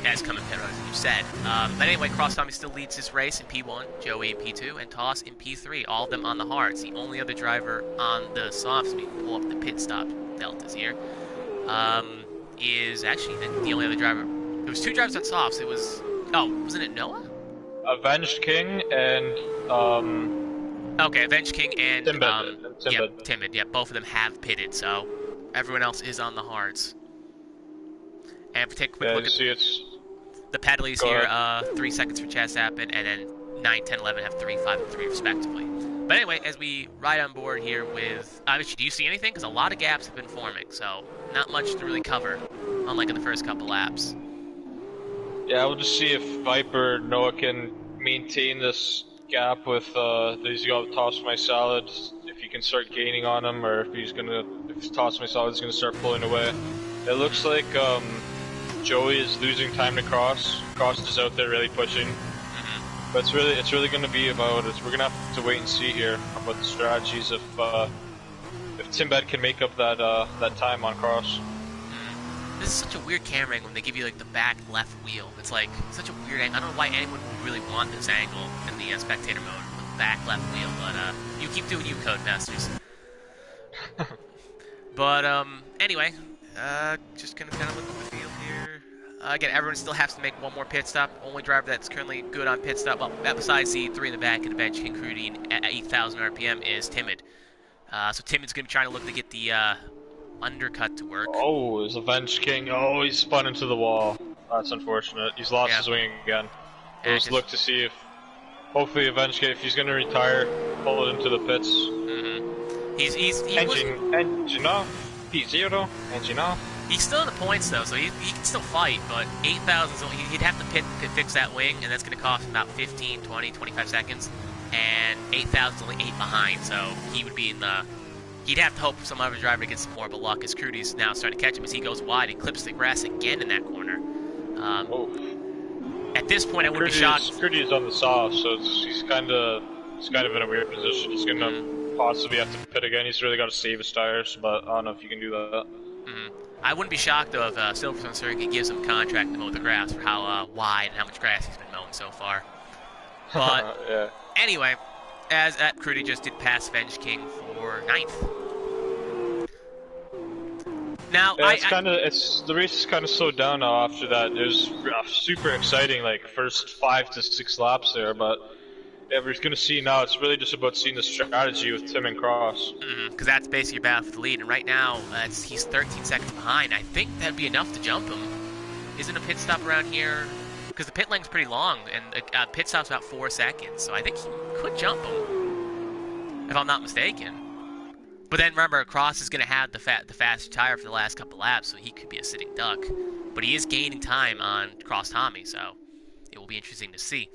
As coming pit road, as you said. But anyway, Cross Tommy still leads his race in P1, Joey in P2, and Toss in P3. All of them on the hards. The only other driver on the softs, we can pull up the pit stop deltas here, is actually the only other driver. There was 2 drivers on softs. It was, wasn't it Noah? Avenged King and okay, Avenged King and Timid. Yeah, Timid. Yeah, both of them have pitted. So Everyone else is on the hards. And if we take a quick look at it's... the Pedaleys here, 3 seconds for Chaz Appin, and then 9, 10, 11 have 3, 5, and 3 respectively. But anyway, as we ride on board here with... do you see anything? Because a lot of gaps have been forming, so not much to really cover, unlike in the first couple laps. Yeah, we'll just see if Viper Noah can maintain this gap with these Toss My Salad, if he can start gaining on him, or if he's Toss My Salad is gonna start pulling away. It looks like Joey is losing time to Cross. Cross is out there really pushing. But it's really going to be about we're going to have to wait and see here about the strategies if Timbed can make up that time on Cross. This is such a weird camera angle when they give you like the back left wheel. It's like such a weird angle. I don't know why anyone would really want this angle in the spectator mode, the back left wheel. But you keep doing you, Codemasters. But anyway, just gonna kind of look at the field here. Again, everyone still has to make one more pit stop. Only driver that's currently good on pit stop, well, besides the 3 in the back and the bench concluding at 8,000 RPM, is Timid. So Timid's going to be trying to look to get the undercut to work. Oh, there's a Venge King. Oh, he's spun into the wall. That's unfortunate. He's lost his wing again. We'll just look to see if, hopefully, Venge King, if he's going to retire, pull it into the pits. Engine off. P0. Engine off. He's still in the points though, so he can still fight, but 8,000, so he'd have to pit fix that wing, and that's going to cost him about 15, 20, 25 seconds, and 8,000's only 8 behind, so he would be in the... He'd have to hope for some other driver to get some more of a luck, as Crudy's now starting to catch him as he goes wide and clips the grass again in that corner. At this point, I wouldn't be shocked. Crudy's on the soft, so he's kind of in a weird position. He's going to possibly have to pit again. He's really got to save his tires, but I don't know if you can do that. I wouldn't be shocked though if Silverstone Circuit gives him a contract to mow the grass for how wide and how much grass he's been mowing so far. But yeah. Anyway, as Crudy just did pass Venge King for 9th. Now yeah, the race is kind of slowed down now after that. It was super exciting, like first 5 to 6 laps there, but. Yeah, we're going to see now, it's really just about seeing the strategy with Tim and Cross. Because that's basically your battle for the lead, and right now, he's 13 seconds behind. I think that'd be enough to jump him. Isn't a pit stop around here? Because the pit lane's pretty long, and a pit stop's about 4 seconds, so I think he could jump him, if I'm not mistaken. But then remember, Cross is going to have the fast tire for the last couple laps, so he could be a sitting duck. But he is gaining time on Cross Tommy, so it will be interesting to see.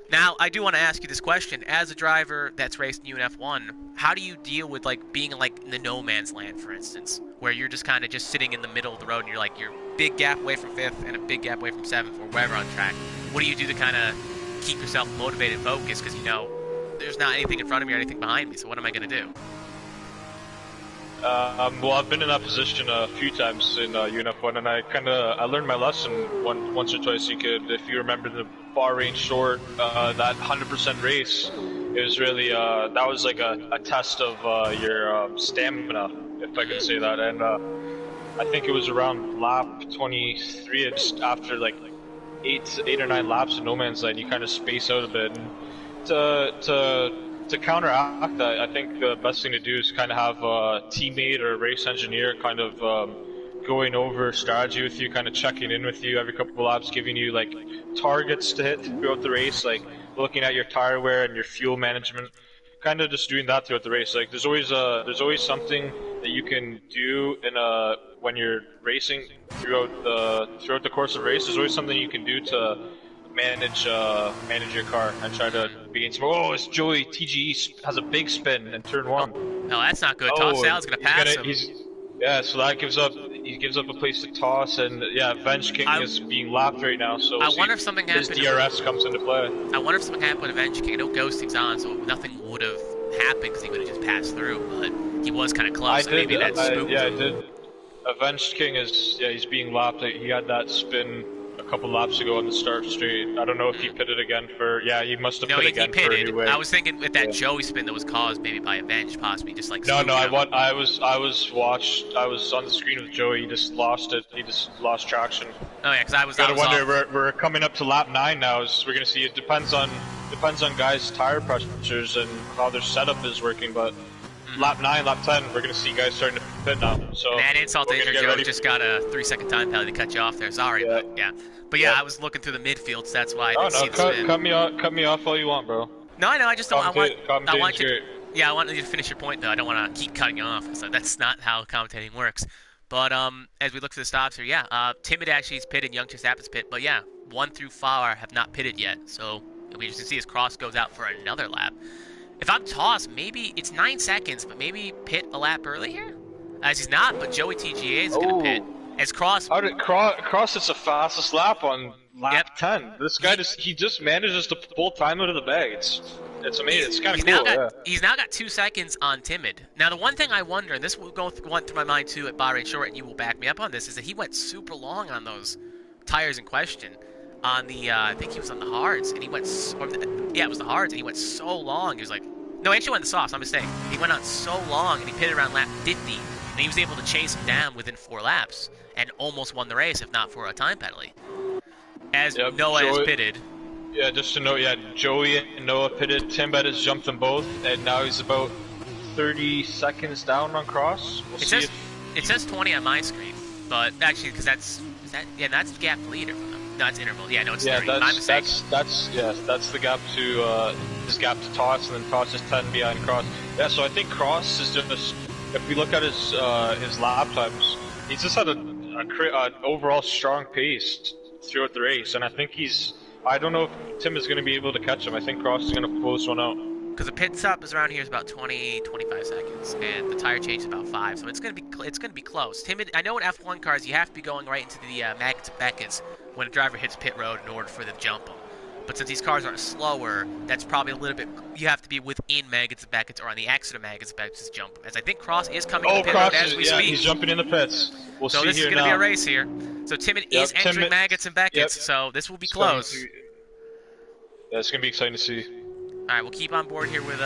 Now, I do want to ask you this question. As a driver that's raced in UNF1, how do you deal with, like, being, like, in the no man's land, for instance, where you're just kind of just sitting in the middle of the road and you're, like, you're a big gap away from 5th and a big gap away from 7th or wherever on track? What do you do to kind of keep yourself motivated and focused? Because, you know, there's not anything in front of me or anything behind me, so what am I going to do? Well, I've been in that position a few times in UNF1, and I learned my lesson once or twice. If you remember the Bahrain short, that 100% race, it was really that was like a test of your stamina, if I can say that. And I think it was around lap 23, just after like eight or 9 laps in no man's land, you kind of space out a bit. And to counteract that, I think the best thing to do is kind of have a teammate or a race engineer kind of going over strategy with you, kind of checking in with you every couple of laps, giving you like targets to hit throughout the race, like looking at your tire wear and your fuel management, kind of just doing that throughout the race. Like there's always something that you can do when you're racing throughout the course of the race. There's always something you can do to manage your car and try to be some. Oh, it's Joey TGE has a big spin in turn 1. No, that's not good. Toss Sal's gonna pass him. Yeah, so that gives up a place to toss, and yeah, Venge King is being lapped right now. So I wonder if something happened. His DRS comes into play. I wonder if something happened with Venge King. I know ghosting's on, so nothing would have happened because he would have just passed through. But he was kind of close. So maybe that spooked him. I did. Venge King he's being lapped. He had that spin a couple laps ago on the start straight. I don't know if he pitted again for. Yeah, he must have pitted again for a new wing. I was thinking with that Joey spin that was caused maybe by Avenge, possibly just like. No. I was on the screen with Joey. He just lost it. He just lost traction. Oh yeah, because I was. Gotta wonder. We're coming up to lap 9 now. So we're gonna see. It depends on guys' tire pressures and how their setup is working, but. lap 9, lap 10, we're going to see guys starting to pit now. So and that insult to we're gonna injury, get Joe ready just got a 3-second time penalty to cut you off there. Sorry, Yeah. but yeah. But yeah, I was looking through the midfield, so that's why I didn't see the spin. cut me off all you want, bro. No, I know. I just don't. I want you. Great. Yeah, I want you to finish your point though. I don't want to keep cutting you off. So that's not how commentating works. But as we look to the stops here, yeah, Timid actually is pitted, Young Chestapis pit, but yeah, 1 through 4 have not pitted yet. So we just see as Cross goes out for another lap. If I'm Toss, maybe it's 9 seconds, but maybe pit a lap early here. As he's not, but Joey TGA is gonna pit. As Cross. How did Cross hits the fastest lap on lap 10? This guy he just manages to pull time out of the bag. It's amazing. It's kind of cool. He's now got 2 seconds on Timid. Now, the one thing I wonder, and this will go through my mind too at Bahrain Short, and you will back me up on this, is that he went super long on those tires in question. On the, I think he was on the hards, and he went, yeah, it was the hards, and he went so long. He was like, no, he actually went the softs, I'm mistaken. He went on so long, and he pitted around lap 50, and he was able to chase him down within 4 laps, and almost won the race, if not for a time penalty. As Noah has pitted. Yeah, just to note, Joey and Noah pitted. Timbet has jumped them both, and now he's about 30 seconds down on Cross. It says 20 on my screen, but actually, because that's the gap leader from them. No, it's interval. Yeah, no, it's 30. I'm mistaken. That's the gap to his gap to Toss, and then Toss is 10 behind Cross. Yeah, so I think Cross is just, if we look at his lap times, he's just had an overall strong pace throughout the race, and I think I don't know if Tim is going to be able to catch him. I think Cross is going to close one out. Because the pit stop is around here is about 20-25 seconds, and the tire change is about 5, so it's going to be close. Timid, I know in F1 cars you have to be going right into the magnets and beckets when a driver hits pit road in order for them to jump them. But since these cars are slower, that's probably a little bit. You have to be within magnets and beckets or on the exit of magnets and beckets to jump them. As I think Cross is coming to the pit road as we speak. He's jumping in the pits. We'll see here now. So this is going to be a race here. So Timid is entering magnets and beckets, so this will be close. Yeah, it's going to be exciting to see. All right, we'll keep on board here with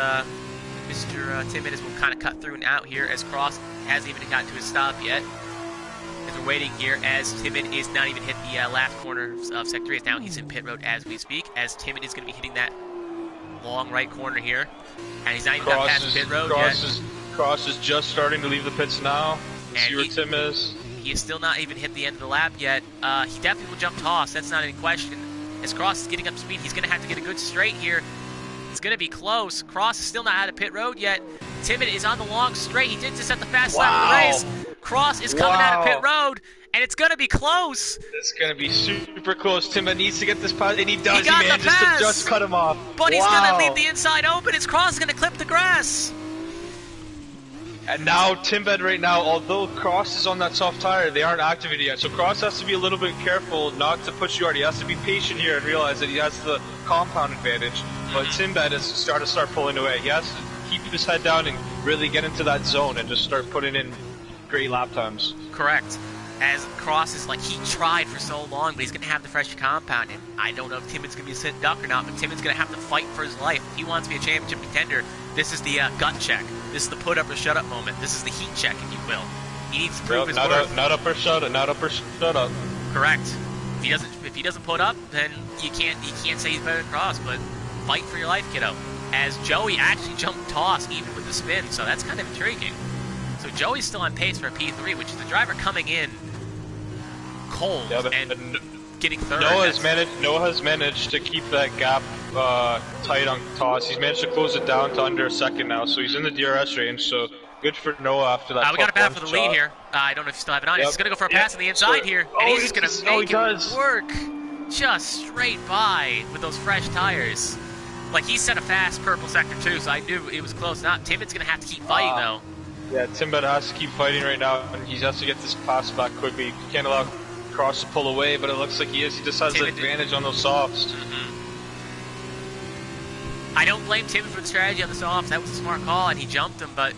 Mr. Timid as we'll kind of cut through and out here as Cross hasn't even gotten to his stop yet. As we're waiting here as Timid is not even hit the last corner of Sector 3. Now he's in pit road as we speak, as Timid is going to be hitting that long right corner here. And he's not even got past pit road yet. Cross is just starting to leave the pits now. See where Tim is. He has still not even hit the end of the lap yet. He definitely will jump Toss. That's not any question. As Cross is getting up to speed, he's going to have to get a good straight here. It's going to be close. Cross is still not out of pit road yet. Timid is on the long straight. He did just set the fast lap of the race. Cross is coming out of pit road, and it's going to be close. It's going to be super close. Timid needs to get this pass, and he does. He manages to just cut him off. But he's going to leave the inside open. His Cross is going to clip the grass. And now Timbed right now, although Cross is on that soft tire, they aren't activated yet. So Cross has to be a little bit careful not to push you out. He has to be patient here and realize that he has the compound advantage. But Timbed is start pulling away. He has to keep his head down and really get into that zone and just start putting in great lap times. Correct. As Cross is like, he tried for so long, but he's going to have the fresh compound. And I don't know if Timmons going to be a sit duck or not, but Timmons going to have to fight for his life. If he wants to be a championship contender, this is the gut check. This is the put up or shut up moment. This is the heat check, if you will. He needs to prove his worth. Not up or shut up. Not up or shut up. Correct. If he doesn't put up, then you can't say he's better than Cross. But fight for your life, kiddo. As Joey actually jumped Toss even with the spin, so that's kind of intriguing. So Joey's still on pace for a P3, which is the driver coming in cold and getting third. Noah has managed to keep that gap tight on Toss. He's managed to close it down to under a second now, so he's in the DRS range. So good for Noah after that. We got a battle for the lead here. I don't know if you still have it on. He's going to go for a pass on the inside here, and he's just going to make it work just straight by with those fresh tires. Like, he set a fast purple sector too, so I knew it was close. Now Timmons going to have to keep fighting though. Yeah, Timbed has to keep fighting right now, and he has to get this pass back quickly. He can't allow Cross to pull away, but it looks like he is. He just has the advantage on those softs. I don't blame Tim for the strategy on the softs. That was a smart call, and he jumped him, but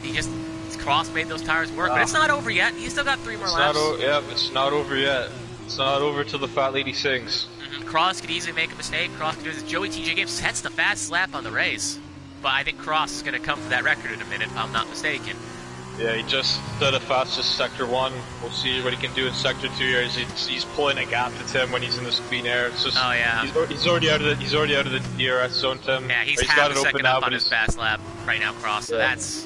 Cross made those tires work. But it's not over yet. He's still got 3 more laps. It's not over yet. It's not over till the fat lady sings. Cross could easily make a mistake. Cross could do this. Joey TJ Games sets the fastest lap on the race. But I think Cross is going to come for that record in a minute, if I'm not mistaken. Yeah, he just did the fastest Sector 1. We'll see what he can do in Sector 2 here. He's pulling a gap to Tim when he's in the clean air. It's just, he's already out of the DRS zone, Tim. Yeah, he's half a second up on his fast lap right now, Cross. So that's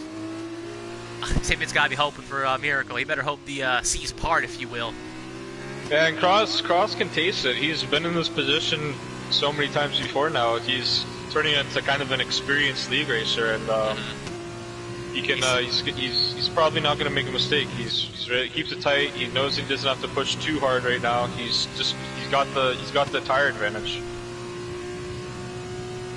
Timmons got to be hoping for a miracle. He better hope the seas part, if you will. Yeah, and Cross can taste it. He's been in this position so many times before now. He's turning into kind of an experienced league racer, and he can. He's probably not going to make a mistake. He's really keeps it tight. He knows he doesn't have to push too hard right now. He's got the tire advantage.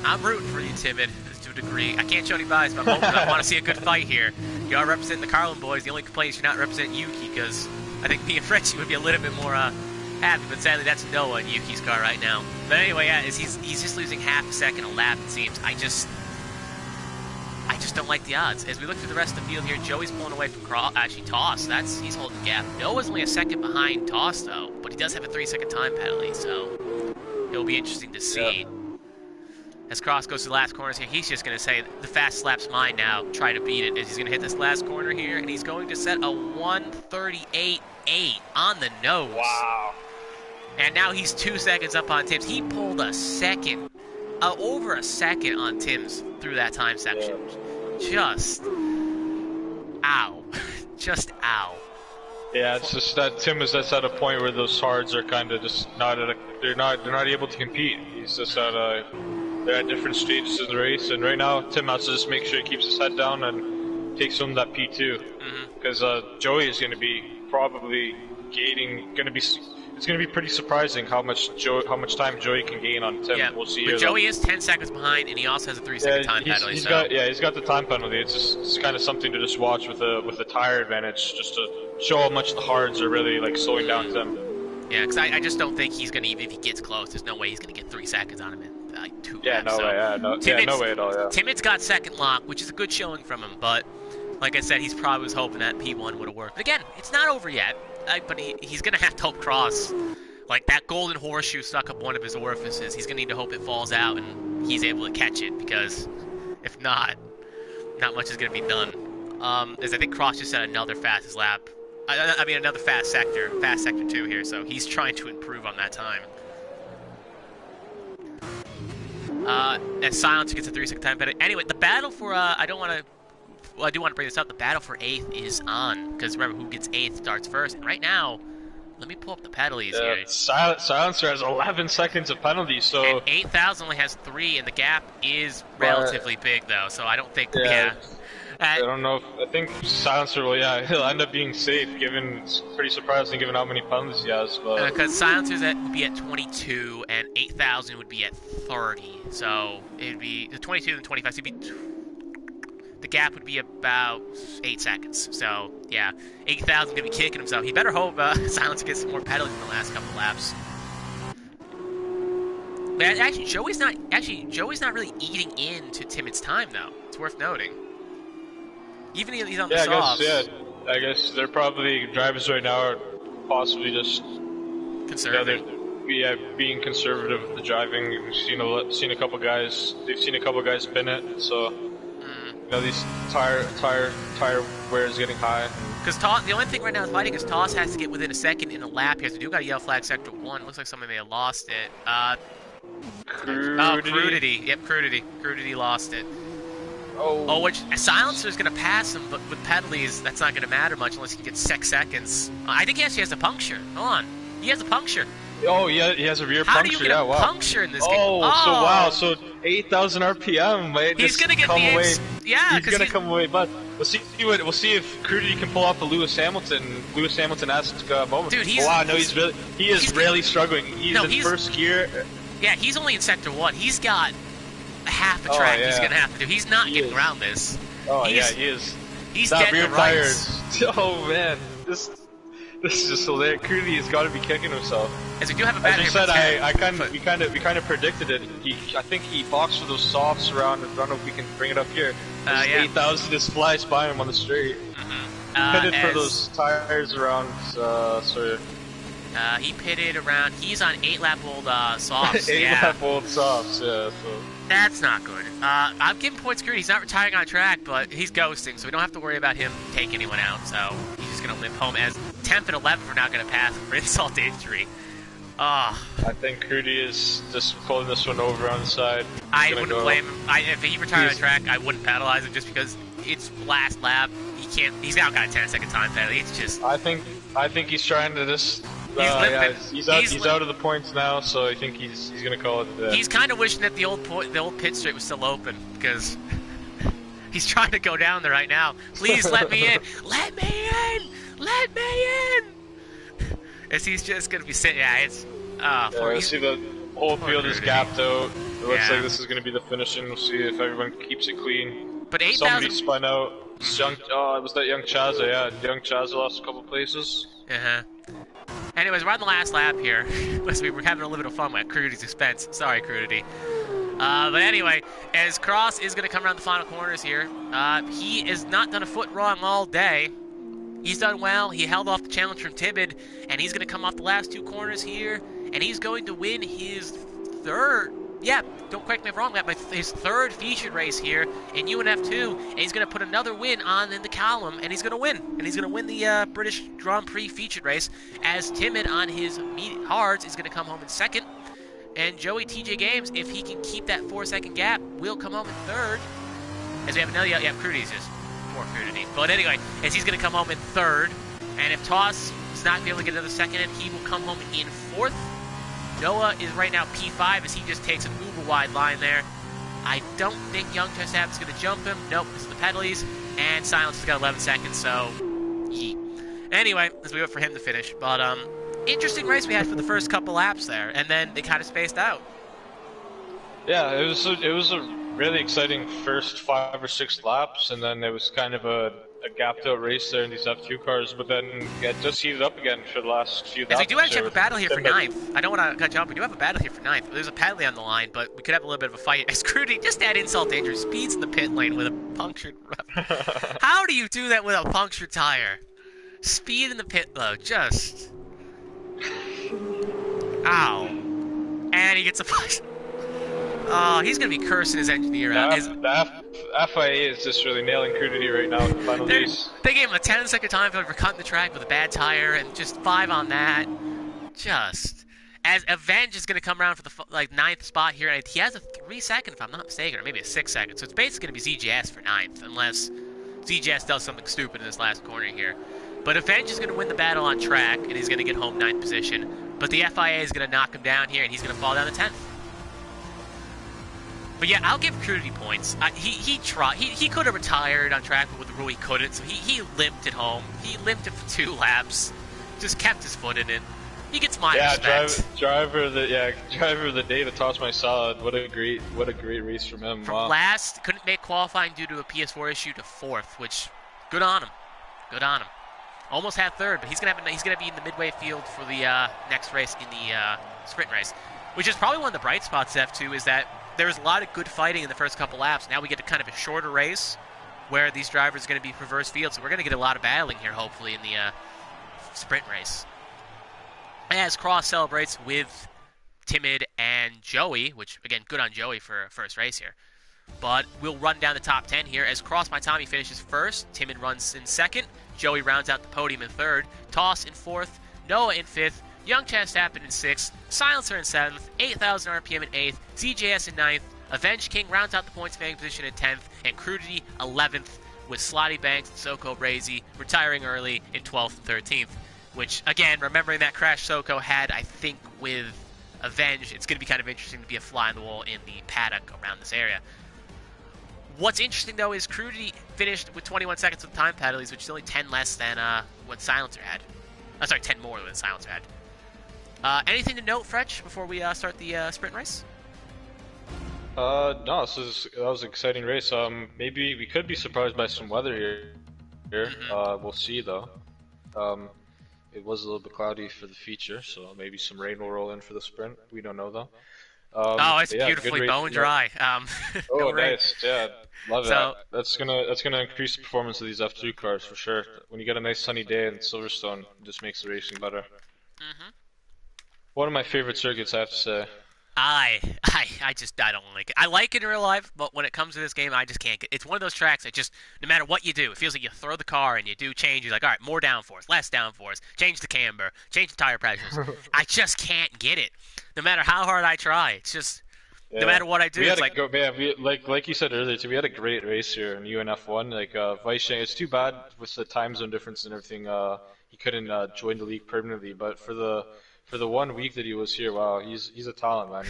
I'm rooting for you, Timid, to a degree. I can't show any bias, but I'm hoping. I want to see a good fight here. You are representing the Carlin boys. The only complaint is you're not representing Yuki, because I think me and Frenchie would be a little bit more happy, but sadly that's Noah in Yuki's car right now. But anyway, yeah, he's just losing half a second a lap, it seems. I just don't like the odds. As we look through the rest of the field here, Joey's pulling away from Toss. He's holding the gap. Noah's only a second behind Toss, though, but he does have a 3-second time penalty, so it'll be interesting to see. Yep. As Cross goes to the last corners here, he's just going to say, the fast lap's mine now, try to beat it. As he's going to hit this last corner here, and he's going to set a 1:38.8 on the nose. Wow. And now he's 2 seconds up on Tims. He pulled a second, over a second on Tims through that time section. Just, ow. Just ow. Yeah, it's just that Tim is just at a point where those hards are kind of just they're not able to compete. He's just they're at different stages of the race, and right now Tim has to just make sure he keeps his head down and takes home that P2, because Joey is going to be probably gaining. It's going to be pretty surprising how much time Joey can gain on Tim. Yeah, we'll see. But Joey is 10 seconds behind, and he also has a 3-second time penalty. He's got the time penalty. It's kind of something to just watch with the tire advantage, just to show how much the hards are really like slowing down Tim. Yeah, because I just don't think he's going to, even if he gets close, there's no way he's going to get 3 seconds on him in like 2 laps. No way at all. Yeah. Timot's got second lock, which is a good showing from him, but like I said, he's probably was hoping that P1 would have worked. But again, it's not over yet. But he's going to have to hope Cross, like that golden horseshoe stuck up one of his orifices, he's going to need to hope it falls out and he's able to catch it, because if not much is going to be done. As I think Cross just set another fastest lap. I mean, another fast sector 2 here, so he's trying to improve on that time. And Silencer gets a 3-second time penalty. Anyway, the battle for, I do want to bring this up. The battle for 8th is on, because remember, who gets 8th starts first. And right now, let me pull up the penalties here. Silencer has 11 seconds of penalties, so... And 8,000 only has 3, and the gap is relatively big, though, so I don't think... I don't know. I think Silencer will, he'll end up being safe, it's pretty surprising given how many penalties he has. Because Silencer's would be at 22, and 8,000 would be at 30. So it would be the 22 and 25. So the gap would be about 8 seconds. So yeah, 8,000 gonna be kicking himself. He better hope Silencer gets some more penalties in the last couple laps. But actually, Joey's not really eating into Timid's time though. It's worth noting. Even if he's on the softs. I guess they're probably drivers right now are possibly just conservative. Being conservative with the driving. We've seen a couple guys. They've seen a couple guys spin it. So these tire wear is getting high. Because the only thing right now is fighting is Toss has to get within a second in a lap here. So we do got a yellow flag sector 1. Looks like someone may have lost it. Crudity. Yep, Crudity lost it. Which Silencer's going to pass him, but with penalties, that's not going to matter much unless he gets 6 seconds. I think he actually has a puncture. Hold on. He has a puncture. Oh, yeah, he has a rear puncture. How do you get a puncture in this game? So 8,000 RPM might he's just gonna get come away. Yeah, he's going to come away, but we'll see if Crudity can pull off a Lewis Hamilton-esque moment. Dude, he is really struggling. He's in first gear. Yeah, he's only in sector 1. He's got half a track he's going to have to do. He's not getting around this. He is. He's dead to rights. Oh, man. This is just hilarious. Crudity has got to be kicking himself. As we do have a battery. As I said, we kind of predicted it. I think he boxed for those softs around. I don't know if we can bring it up here. 8,000 just flies by him on the straight. Pitted for those tires around. He pitted around. He's on 8-lap-old softs. 8-lap-old softs. Yeah. So. That's not good. I'm giving points to Crudity. He's not retiring on track, but he's ghosting, so we don't have to worry about him taking anyone out. So he's just going to limp home as 10th and 11th are not going to pass for insult to injury. Oh, I think Crudy is just pulling this one over on the side. I wouldn't blame him. If he retired on track, I wouldn't penalize him just because it's last lap. He can't. He's now got a 10-second time penalty. It's just. I think he's trying to just. Limping. He's out of the points now, so I think he's gonna call it. He's kind of wishing that the old pit straight was still open because he's trying to go down there right now. Please let me in. Let me in. Let me in. As he's just gonna be sitting. Yeah, it's. You see the whole field is gapped out. It looks like this is gonna be the finishing. We'll see if everyone keeps it clean. But 8,000. Somebody spun out. It was that young Chaza. Yeah, young Chaza lost a couple places. Anyways, we're on the last lap here. We were having a little bit of fun at Crudity's expense. Sorry, Crudity. But anyway, as Cross is going to come around the final corners here, he has not done a foot wrong all day. He's done well. He held off the challenge from Timid, and he's going to come off the last 2 corners here, and he's going to win his third. Yeah, don't correct me if I'm wrong, but his third featured race here in UNF2, and he's going to put another win on in the column, and he's going to win. And he's going to win the British Grand Prix featured race, as Timid on his hards is going to come home in second. And Joey TJ Games, if he can keep that 4-second gap, will come home in third. As we have another, Crudy's just more Crudity. But anyway, as he's going to come home in third, and if Toss is not able to get another second in, he will come home in fourth. Noah is right now P5 as he just takes an uber wide line there. I don't think Young Chestap is going to jump him. Nope, this is the penalties. And Silence has got 11 seconds, so yeet. Anyway, as we wait for him to finish. But interesting race we had for the first couple laps there, and then they kind of spaced out. Yeah, it was a really exciting first 5 or 6 laps, and then it was kind of a gapped out race there in these F2 cars, but then it just heated up again for the last few laps. As we do actually have a battle here for 9th. I don't want to cut you off, we do have a battle here for 9th. There's a penalty on the line, but we could have a little bit of a fight. As Crudy, just add insult to injury, speeds in the pit lane with a punctured How do you do that with a punctured tire? Speed in the pit though, just... Ow. And he gets a push. Oh, he's going to be cursing his engineer out. The FIA is just really nailing Crudity right now in the final days. They gave him a 10-second time for cutting the track with a bad tire, and just 5 on that. Just. As Avenge is going to come around for the 9th spot here, and he has a 3-second, if I'm not mistaken, or maybe a 6-second. So it's basically going to be ZJS for 9th, unless ZJS does something stupid in this last corner here. But Avenge is going to win the battle on track, and he's going to get home 9th position. But the FIA is going to knock him down here, and he's going to fall down to 10th. But yeah, I'll give Crudity points. He tried. He could have retired on track, but with the rule he couldn't. So he limped it home. He limped it for 2 laps. Just kept his foot in it. He gets my respect. Driver of the day to toss my salad. What a great race from him. From last, couldn't make qualifying due to a PS4 issue, to 4th, which good on him. Good on him. Almost had 3rd, but he's gonna be in the midway field for the next race in the sprint race, which is probably one of the bright spots of F2 is that there's a lot of good fighting in the first couple laps. Now we get to kind of a shorter race where these drivers are going to be reverse field, so we're going to get a lot of battling here, hopefully, in the sprint race. As Cross celebrates with Timid and Joey, which, again, good on Joey for a first race here. But we'll run down the top 10 here as Cross My Tommy finishes first, Timid runs in second, Joey rounds out the podium in third, Toss in fourth, Noah in fifth, Young Chestappen in 6th, Silencer in 7th, 8,000 RPM in 8th, ZJS in 9th, Avenge King rounds out the points fanning position in 10th, and Crudity 11th, with Slotty Banks and Soko Brazy retiring early in 12th and 13th. Which, again, remembering that crash Soko had, I think, with Avenge, it's going to be kind of interesting to be a fly on the wall in the paddock around this area. What's interesting, though, is Crudity finished with 21 seconds with time penalties, which is only 10 less than what Silencer had. Sorry, 10 more than Silencer had. Anything to note, Fretch, before we start the sprint race? No, that was an exciting race. Maybe we could be surprised by some weather here. We'll see, though. It was a little bit cloudy for the feature, so maybe some rain will roll in for the sprint. We don't know, though. It's beautifully bone dry. Oh, nice. Yeah, love that. That's gonna increase the performance of these F2 cars for sure. When you get a nice sunny day in Silverstone, it just makes the racing better. One of my favorite circuits, I have to say. I don't like it. I like it in real life, but when it comes to this game, I just can't get. It's one of those tracks that just no matter what you do, it feels like you throw the car and you do changes. Like, all right, more downforce, less downforce, change the camber, change the tire pressures. I just can't get it, no matter how hard I try. It's just no Yeah, matter what I do, we had it's a like go, man. We like you said earlier too. We had a great race here in UNF1. Like Vaishang, it's too bad with the time zone difference and everything. He couldn't join the league permanently. But for the 1 week that he was here, wow, he's a talent, man.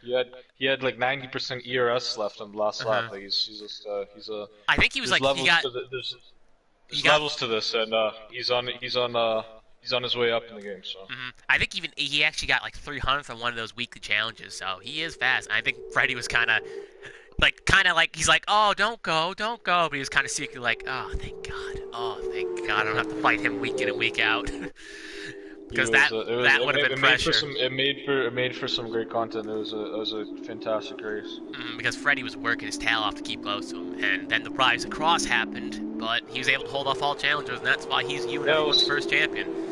He had like 90% ERS left on the last lap. Like he's just he's a I think he was there's like levels to the, he there's got levels to this, and he's on his way up in the game. So. I think even he actually got like 300th on one of those weekly challenges, so he is fast. And I think Freddie was kind of like he's like, oh, don't go, but he was kind of secretly like, oh, thank God, I don't have to fight him week in and week out, because that would have been pressure. It made for some great content. It was a fantastic race. Because Freddie was working his tail off to keep close to him, and then the rise across happened, but he was able to hold off all challengers, and that's why he's UNF's first champion.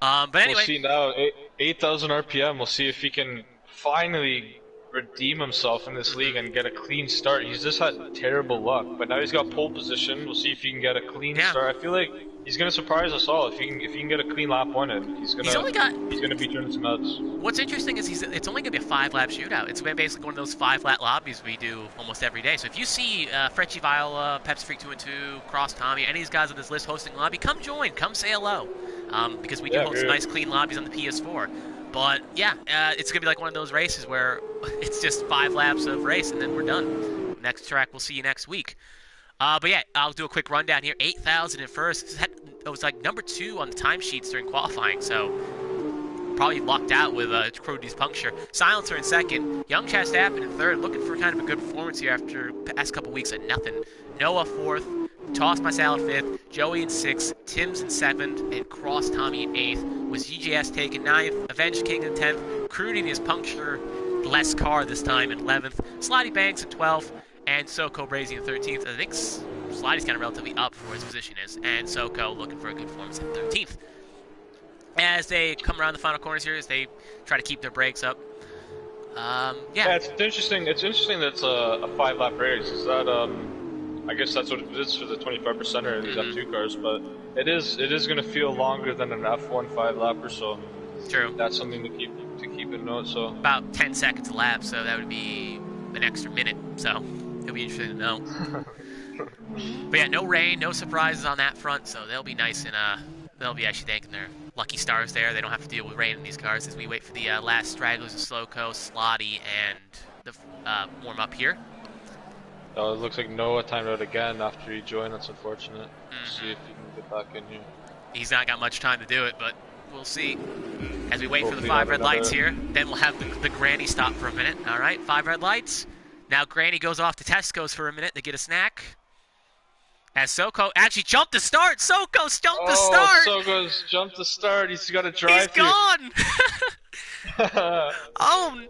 But anyway, we'll see now. 8,000 RPM. We'll see if he can finally redeem himself in this league and get a clean start. He's just had terrible luck, but now he's got pole position. We'll see if he can get a clean start. I feel like he's gonna surprise us all if he can get a clean lap one in. He's gonna be turning some heads. What's interesting is it's only gonna be a 5-lap shootout. It's basically one of those 5-lap lobbies we do almost every day. So if you see Fretchy Viola, Pepsi Freak 2 and 2, Cross Tommy, any of these guys on this list hosting a lobby, come join, come say hello, because we do host nice clean lobbies on the PS4. But yeah, it's gonna be like one of those races where it's just 5 laps of race and then we're done. Next track, we'll see you next week. But yeah, I'll do a quick rundown here. 8,000 at first. It was like number 2 on the timesheets during qualifying, so probably locked out with Crody's puncture. Silencer in second. Young Chastappen in third, looking for kind of a good performance here after the past couple weeks at nothing. Noah fourth. Toss My Salad fifth. Joey in sixth. Tim's in seventh. And Cross Tommy in eighth. Was GJS taken ninth. Avenged King in 10th. Crudy in his puncture. Less car this time in 11th. Slotty Banks in 12th. And Soko Brazy in 13th. I think Slotty's kind of relatively up for where his position is. And Soko looking for a good performance at 13th. As they come around the final corners here, as they try to keep their brakes up. Yeah, it's interesting. It's interesting that it's a 5-lap race. Is that I guess that's what it is for the 25%er in these F2 cars, but it is going to feel longer than an F1 5-lapper, so true. That's something to keep in note. So about 10 seconds a lap, so that would be an extra minute. So it'll be interesting to know. But yeah, no rain, no surprises on that front, so they'll be nice and they'll be actually thanking their lucky stars there. They don't have to deal with rain in these cars as we wait for the last stragglers of Slowco, Slotty, and the warm up here. Oh, it looks like Noah timed out again after he joined. That's unfortunate. See if he can get back in here. He's not got much time to do it, but we'll see. As we wait for the 5 red lights here, then we'll have the Granny stop for a minute. All right, 5 red lights. Now Granny goes off to Tesco's for a minute to get a snack. As Soko actually jumped the start. Soko's jumped the start. Soko's jumped the start. He's got to drive. He's gone. Oh,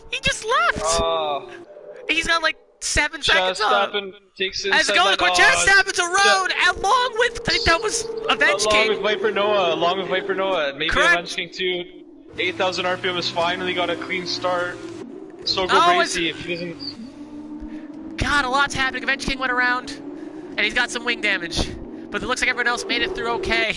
he just left. He's got like 7 seconds on. Takes it. As it goes, Chastappen's a road, along with I think that was Avenge King. Along with Viper Noah, maybe Avenge King too. 8,000 RPM has finally got a clean start. Soko Brazy, if he doesn't. God, a lot's happening. Avenge King went around, and he's got some wing damage. But it looks like everyone else made it through okay.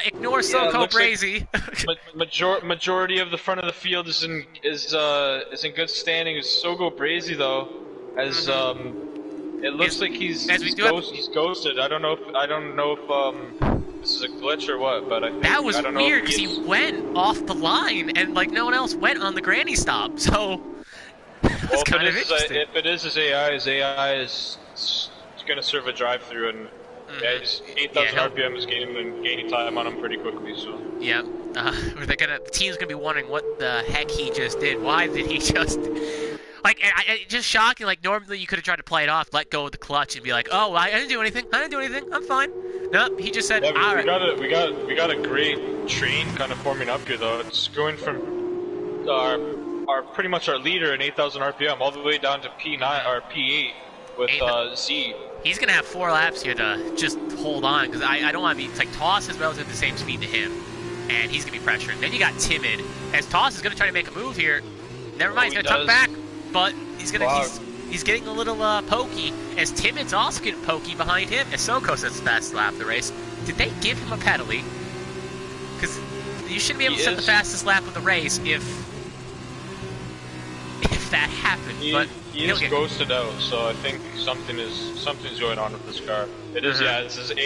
Ignore Soko Brazy. Like majority of the front of the field is in good standing. It's Soko Brazy though, as it looks like he's ghosted. I don't know if this is a glitch or what, but I think that was weird because he went off the line and like no one else went on the granny stop. So that's kind of interesting. If it is his AI is gonna serve a drive-through and. Yeah, 8,000 RPM is gaining time on him pretty quickly. So yeah, the team's gonna be wondering what the heck he just did. Why did he just like? Just shocking. Like normally you could have tried to play it off, let go of the clutch, and be like, "Oh, I didn't do anything. I'm fine." Nope, he just said, yeah, "All right." We got a great train kind of forming up here though. It's going from our pretty much our leader in 8,000 RPM all the way down to P9 or P8 with Z. He's going to have 4 laps here to just hold on, because I don't want to be, it's like Toss is relatively the same speed to him. and he's going to be pressuring. Then you got Timid, as Toss is going to try to make a move here. Never mind, he's going to tuck back, but he's going to he's getting a little pokey, as Timid's also getting pokey behind him, as Soko sets the fastest lap of the race. Did they give him a penalty? Because you shouldn't be able to set the fastest lap of the race if that happened. But he is ghosted out, so I think something's going on with this car. It is, yeah. It's his as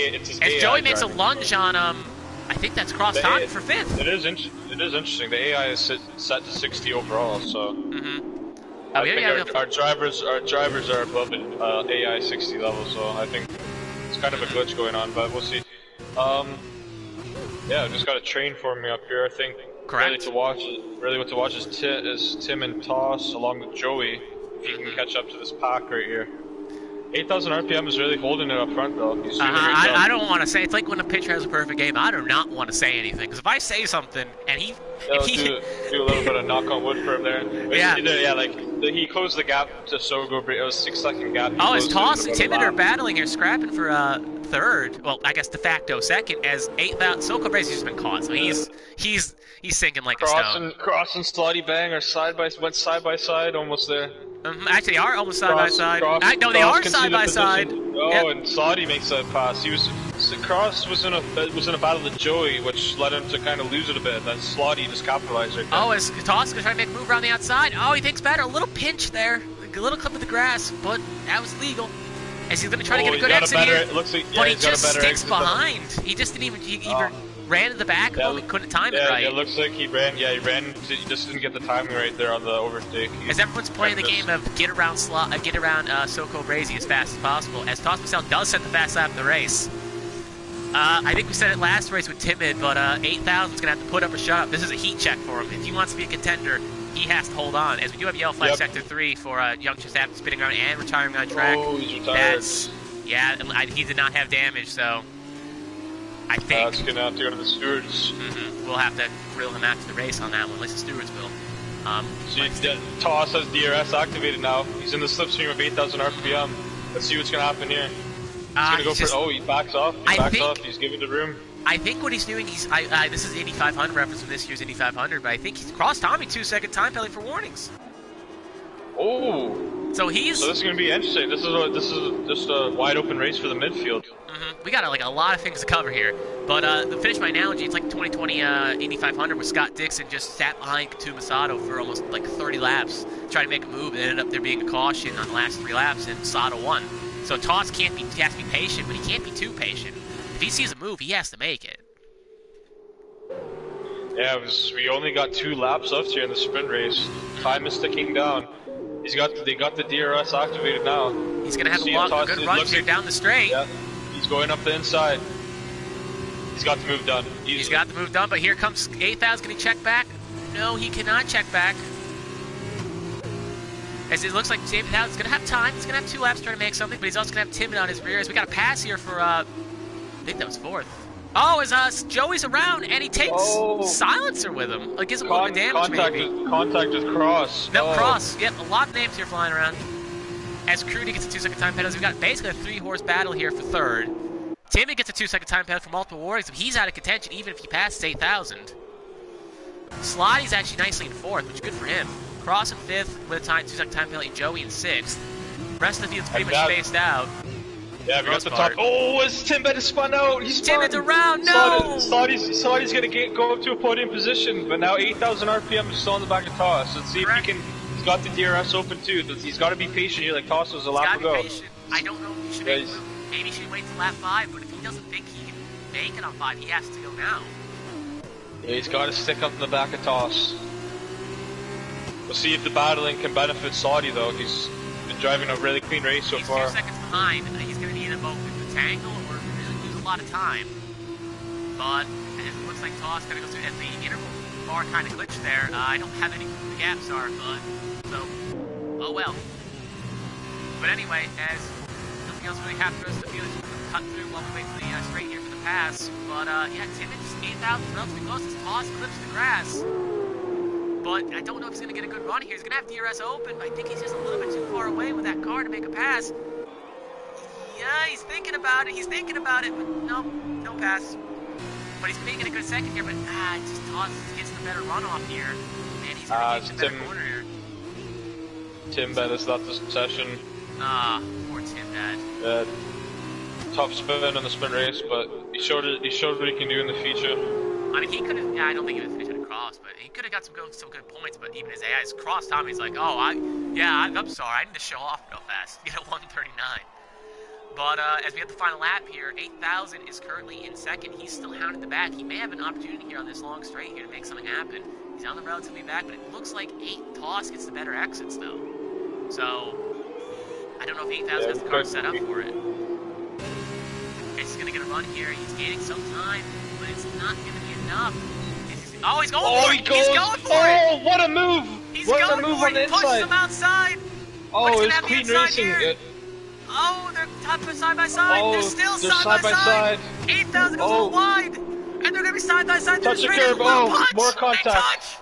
AI Joey makes a driving. lunge on I think that's cross time for 5th. It is interesting. The AI is set to 60 overall, so I think our drivers are above AI 60 level. So I think it's kind of a glitch going on, but we'll see. Yeah, just got a train for me up here. I think correct. Really, what to watch is Tim and Toss along with Joey. If he can catch up to this pack right here. 8,000 RPM is really holding it up front, though. He's doing a great job. I don't want to say. It's like when a pitcher has a perfect game. I do not want to say anything, because if I say something and he do a little bit of knock on wood for him there. Yeah, like he closed the gap to Sogo. It was a 6-second gap. Oh, as Toss and Timid are battling here, scrapping for third. Well, I guess de facto second, as 8,000. Soko Brazy's just been caught, so he's sinking like a stone. Cross and Slotty Bang went side by side, almost there. Actually, they are almost side by side. No, they are side by side. Oh, yep. And Slotty makes that pass. Cross was in a battle with Joey, which led him to kind of lose it a bit. And then Slotty just capitalized right there. Oh, as Toss is trying to make a move around the outside. Oh, he thinks better. A little pinch there, a little clip of the grass, but that was legal. As he's going to try to get a good exit here, but he just sticks behind. He just didn't even ran to the back of him and couldn't time it right. Yeah, it looks like he ran. Yeah, he just didn't get the timing right there on the overtake. As everyone's playing the game of get around Soko Brazy as fast as possible, as Toss Michelle does set the fast lap of the race. I think we said it last race with Timid, but 8,000 is going to have to put up or shut up. This is a heat check for him. If he wants to be a contender, he has to hold on. As we do have yellow flag sector 3 for youngsters after spinning around and retiring on track. Oh, he's retired. He did not have damage, so I think that's going to have to go to the stewards. We'll have to grill him after the race on that one, at least the stewards will. Toss has DRS activated now. He's in the slipstream of 8,000 RPM. Let's see what's going to happen here. He's going to go he backs off. He's giving the room. I think what he's doing, this is 8500 reference from this year's 8500, but I think he's crossed Tommy 2-second time penalty for warnings. Oh. So this is going to be interesting. This is just a wide open race for the midfield. We got a lot of things to cover here, but to finish my analogy, it's like 2020 8500 where Scott Dixon just sat behind Katu Masato for almost like 30 laps, trying to make a move, and ended up there being a caution on the last 3 laps, and Masato won. So Toss he has to be patient, but he can't be too patient. If he sees a move, he has to make it. Yeah, we only got 2 laps left here in the sprint race. Time is ticking down. They got the DRS activated now. He's gonna have a good run here down the straight. Yeah, he's going up the inside. He's got the move done. He's got the move done, but here comes 8,000. Can he check back? No, he cannot check back. As it looks like James Howard's gonna have time. He's gonna have 2 laps trying to make something, but he's also gonna have Timid on his rear. As we got a pass here for I think that was 4th. Oh, as Joey's around and he takes Silencer with him. Like gives him a little bit of damage contact with Cross. No, Cross. Yep, a lot of names here flying around. As Crudy gets a 2-second time penalty, we've got basically a 3-horse battle here for 3rd. Timmy gets a 2-second time penalty for multiple warnings. He's out of contention even if he passes 8,000. Slotty's actually nicely in 4th, which is good for him. Cross in 5th with a 2-second time penalty. Joey in 6th. Rest of the field's pretty much spaced out. Yeah, we got the top. Oh, as Timbed has spun out. He's spun. Timbed's around. No. Slotty's gonna go up to a podium position, but now 8,000 RPM is still on the back of Toss. Let's see if he can. He's got the DRS open too. He's got to be patient here, like Toss was a lap ago. I don't know if he should maybe he should wait till lap 5, but if he doesn't think he can make it on 5, he has to go now. Yeah, he's got to stick up in the back of Toss. We'll see if the battling can benefit Slotty though. He's been driving a really clean race so far. He's 2 seconds behind, and he's going to need a both to tangle or really lose a lot of time. But it looks like Toss going to go through at the interval bar kind of glitch there. I don't have any clue the gaps are, but so oh well. But anyway, as nothing else really happened, the rest of the field is cut through while we wait for the straight here for the pass. But yeah, Timmons 8,000 relatively close as Toss clips the grass. But I don't know if he's going to get a good run here. He's going to have DRS open, but I think he's just a little bit too far away with that car to make a pass. Yeah, he's thinking about it, but no pass. But he's making a good second here, but just Toss gets the better runoff here. And he's going to get the better corner here. Tim bet is not the session. Poor Tim Bad. Tough spin on the sprint race, but he showed what he can do in the future. I mean, he could have. Yeah, I don't think he was finishing across, but he could have got some good points. But even his AI's cross Tommy's like, oh, I'm sorry, I need to show off real fast. Get a 139. But as we have the final lap here, 8,000 is currently in second. He's still hounding the back. He may have an opportunity here on this long straight here to make something happen. He's on the relatively back, but it looks like 8 Toss gets the better exits though. So I don't know if 8,000 has the car set up for it. He's gonna get a run here. He's gaining some time, but it's not gonna be enough. Oh, he's going for it! He's going for it! Oh, what a move! He's what going a move for on it! the He pushes inside! him outside! Oh, it's clean racing. Oh, they're side by side. Oh, they're still they're side by side. 8,000 goes a little wide, and they're gonna be side by side. Touch the curb. Oh, punch. more contact. They touch,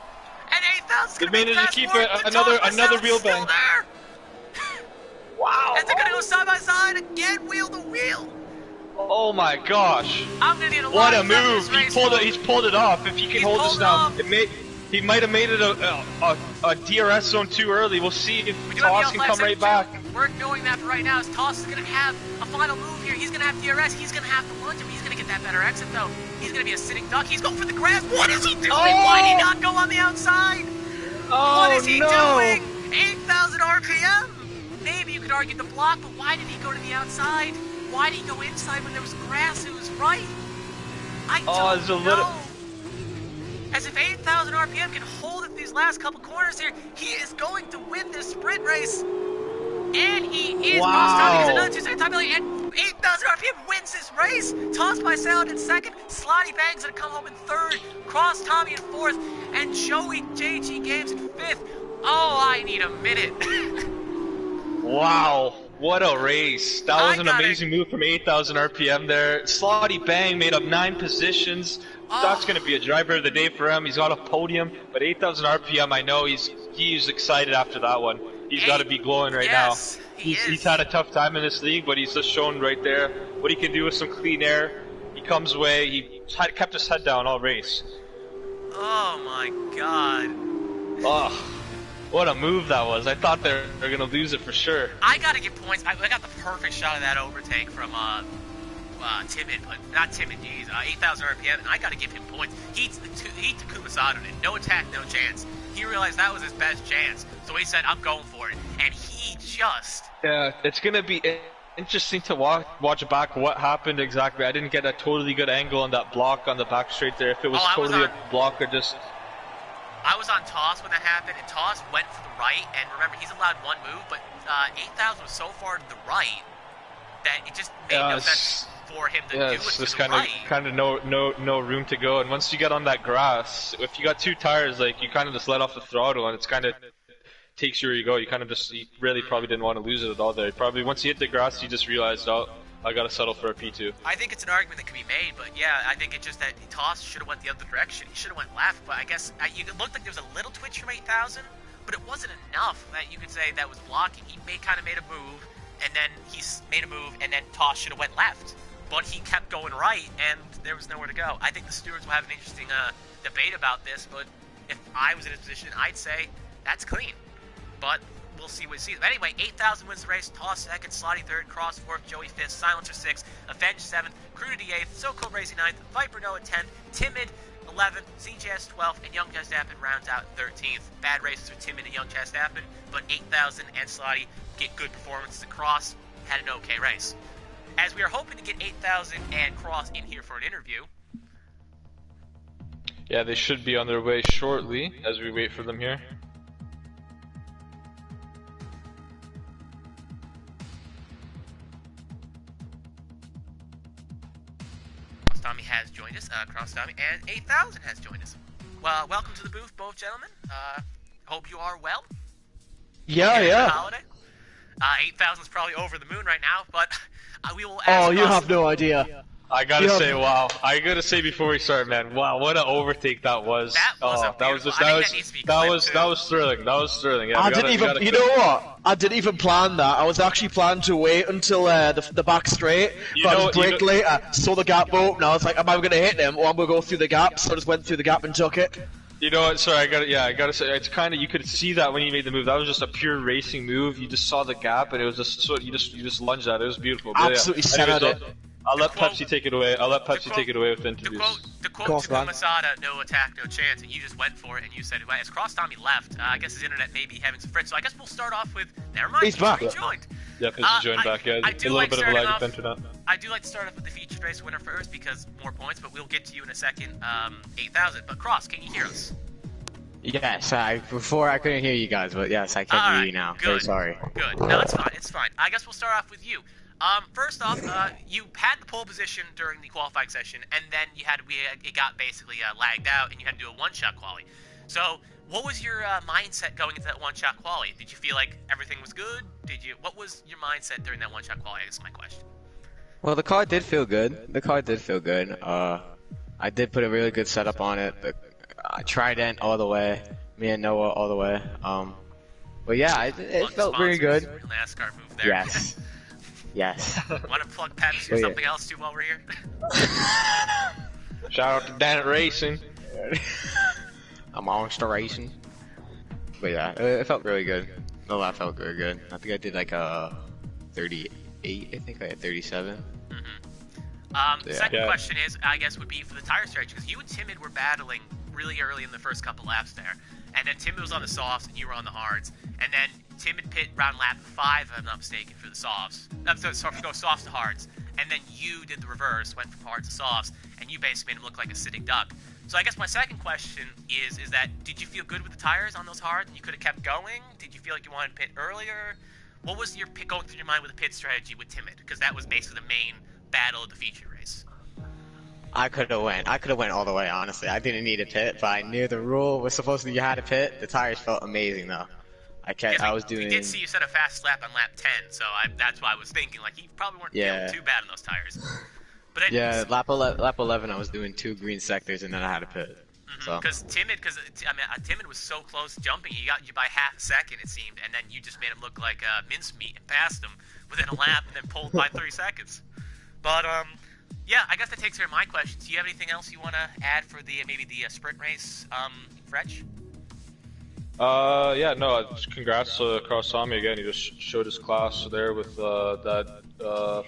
and 8,000's gonna managed to keep it. Another wheel bang. Wow. And they're gonna go side by side again, wheel to wheel. Oh my gosh! I'm gonna need a what lot a move! He's pulled it off. If he can hold this now, he might have made it a DRS zone too early. We'll see if Toss can come right back. We're knowing that for right now. As Toss is gonna have a final move here. He's gonna have DRS. He's gonna have to lunge him. He's gonna get that better exit though. He's gonna be a sitting duck. He's going for the grass. What is he doing? Why did he not go on the outside? What is he doing? 8,000 RPM. Maybe you could argue the block, but why did he go to the outside? Why did he go inside when there was grass? It was right. I don't know. As if 8,000 RPM can hold it these last couple corners here, he is going to win this sprint race. And he is cross-timing. He's another 2-second time penalty, and 8,000 RPM wins this race. Tossed by Sound in second. Slotty Bang's going to come home in third. Cross Tommy in fourth. And Joey JG Games in fifth. Oh, I need a minute. Wow. What a race. That was an amazing move from 8,000 RPM there. Slotty Bang made up 9 positions. That's going to be a driver of the day for him. He's got a podium, but 8,000 RPM, I know he's excited after that one. He's got to be glowing right now. He's had a tough time in this league, but he's just shown right there what he can do with some clean air. He comes away. He kept his head down all race. Oh my god. Oh. What a move that was. I thought they were going to lose it for sure. I got to get points. I got the perfect shot of that overtake from Timid, but not Timid, geez. 8,000 RPM, and I got to give him points. He Takumasada it. No attack, no chance. He realized that was his best chance, so he said, I'm going for it. And he just... Yeah, it's going to be interesting to watch back what happened exactly. I didn't get a totally good angle on that block on the back straight there. If it was totally a block or just... I was on Toss when that happened, and Toss went for the right, and remember, he's allowed one move, but 8,000 was so far to the right that it just made no sense for him to do it to the right. Kind of no room to go, and once you get on that grass, if you got 2 tires, like, you kind of just let off the throttle, and it's kind of takes you where you go. You kind of just, you really probably didn't want to lose it at all there. Probably once you hit the grass, you just realized, oh, I gotta settle for a P2. I think it's an argument that can be made, but yeah, I think it's just that Toss should have went the other direction. He should have went left, but I guess it looked like there was a little twitch from 8,000, but it wasn't enough that you could say that was blocking. He kind of made a move, and then Toss should have went left, but he kept going right, and there was nowhere to go. I think the stewards will have an interesting debate about this, but if I was in his position, I'd say that's clean, but we'll see what he sees. But anyway, 8,000 wins the race, Toss second, Slotty third, Cross fourth, Joey fifth, Silencer sixth, Avenge seventh, Crudy 8th, So Cold Racing 9th, Viper Noah 10th, Timid 11th, CJS 12th, and Young Chastappen rounds out 13th. Bad races with Timid and Young Chastappen, but 8,000 and Slotty get good performances. Cross had an okay race. As we are hoping to get 8,000 and Cross in here for an interview. Yeah, they should be on their way shortly as we wait for them here. Tommy has joined us, Cross Tommy, and 8,000 has joined us. Well, welcome to the booth, both gentlemen. Hope you are well. Yeah. Holiday. 8,000 is probably over the moon right now, but we will ask. Oh, you have no idea. I gotta say, wow. I gotta say before we start, man, wow, what an overtake that was. That was a beautiful. that was thrilling. That was thrilling. Yeah, you know what? I didn't even plan that. I was actually planning to wait until the back straight, but I was brake later, saw the gap open, I was like, am I gonna hit him, or I'm gonna go through the gap, so I just went through the gap and took it. You know what, sorry, I gotta say, it's kinda, you could see that when you made the move, that was just a pure racing move, you just saw the gap, and it was just, you just lunged at it, it was beautiful. But absolutely centered it. I'll let Pepsi take it away. I'll let Pepsi take it away with interviews. The quote to Masada, no attack, no chance, and you just went for it, and you said, well, as Cross Tommy left, I guess his internet may be having some fritz, so I guess we'll start off with, never mind, he's back. Rejoined. Yeah, he's joined back, yeah. A little bit of a lag with internet. I do like to start off with the featured race winner first, because more points, but we'll get to you in a second, 8,000. But Cross, can you hear us? Yes, before I couldn't hear you guys, but yes, I can hear you now. Good. Very sorry. Good. No, it's fine. It's fine. I guess we'll start off with you. First off, you had the pole position during the qualifying session, and then it got basically lagged out, and you had to do a one-shot quali. So, what was your mindset going into that one-shot quali? Did you feel like everything was good? What was your mindset during that one-shot quali? I guess is my question. Well, the car did feel good. I did put a really good setup on it. Trident all the way. Me and Noah all the way. But yeah, it felt very good. Real NASCAR move there. Yes. Yes. Want to plug Pepsi or something else too while we're here? Shout out to Dennett Racing. I'm Monster Racing. But yeah, it felt really good. The lap felt very good. I think I did like a 38. I think I had 37. The second question is, I guess, would be for the tire stretch, because you and Timid were battling really early in the first couple laps there, and then Timid was on the softs and you were on the hards, and then Timid pit around lap 5, if I'm not mistaken, for the softs. Go softs to hards, and then you did the reverse, went from hards to softs, and you basically made him look like a sitting duck. So I guess my second question is that did you feel good with the tires on those hards? You could have kept going? Did you feel like you wanted to pit earlier? What was your going through your mind with the pit strategy with Timid? Because that was basically the main battle of the feature race. I could have went all the way, honestly. I didn't need a pit, but I knew the rule was supposed to be you had a pit. The tires felt amazing though. We did see you set a fast lap on lap 10, so that's why I was thinking, like, you probably weren't feeling too bad on those tires. But yeah, lap 11 I was doing 2 green sectors and then I had a pit. Because Timid was so close jumping, he got you by half a second it seemed, and then you just made him look like mincemeat and passed him within a lap and then pulled by 3 seconds. But yeah, I guess that takes care of my questions. Do you have anything else you want to add for maybe the sprint race, Fretch? Yeah, no, congrats to Cross Tommy again. He just showed his class there with that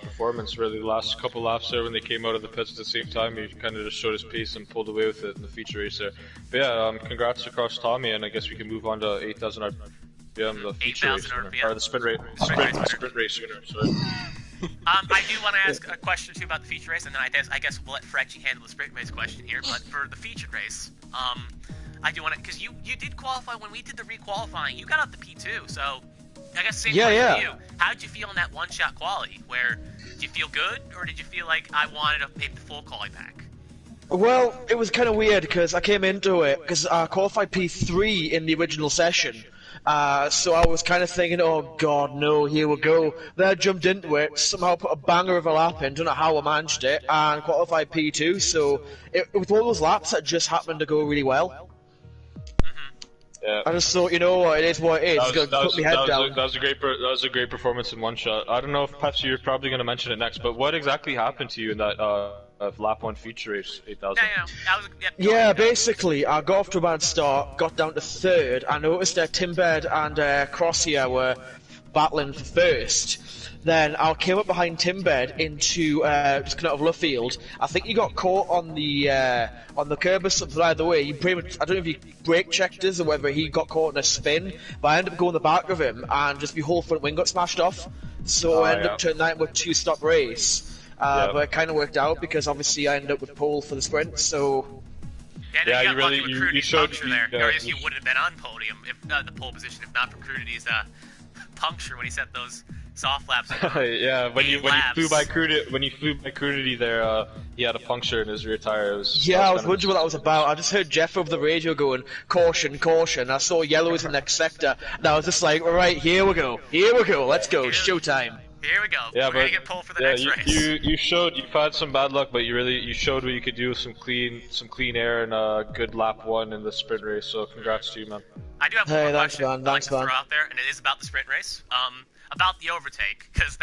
performance. Really, the last couple laps there when they came out of the pits at the same time, he kind of just showed his pace and pulled away with it in the feature race there. But yeah, congrats to Cross Tommy, and I guess we can move on to 8,000 RPM, the feature race winner, or the sprint race winner. Sorry. I do want to ask a question too about the feature race, and then I guess we'll let Fretchy handle the sprint race question here. But for the featured race, I do want to, because you did qualify when we did the re-qualifying. You got out the P2, so I guess same question to you. How did you feel in that one-shot quali? Where did you feel good, or did you feel like I wanted to maybe the full quali back? Well, it was kind of weird because I came into it because I qualified P3 in the original session. So I was kind of thinking, oh god, no, here we go. Then I jumped into it, somehow put a banger of a lap in, don't know how I managed it, and qualified P2, so with all those laps, that just happened to go really well. Yeah. I just thought, you know what, it is what it is. Put my head down. That was a great performance in one shot. I don't know if Pepsi, you're probably going to mention it next, but what exactly happened to you in that lap 1 feature race 8,000? Yeah, basically, I got off to a bad start, got down to 3rd. I noticed that Timbed and Crossier were battling for 1st. Then I came up behind Timbed into just kind of Luffield. I think he got caught on the curb or something either way. He pretty much, I don't know if he brake checked us or whether he got caught in a spin, but I ended up going the back of him and just my whole front wing got smashed off. So I ended up turning that into a 2-stop race. But it kind of worked out because obviously I ended up with pole for the sprint. So yeah, you showed there. Or if you wouldn't have been on podium if the pole position, if not for Crudity's puncture when he set those soft laps. Yeah, when you flew by Crudity there, he had a puncture in his rear tire. I was wondering what that was about. I just heard Jeff over the radio going, caution, caution. I saw yellow was in the next sector, and I was just like, alright, here we go, let's go, showtime. Here we go. Yeah, We're gonna but get pulled for the next race. you've had some bad luck, but you showed what you could do with some clean air and a good lap 1 in the sprint race. So congrats to you, man. I do have one more thanks, question man. I'd like Thanks, to throw man. out there, and it is about the sprint race. About the overtake, because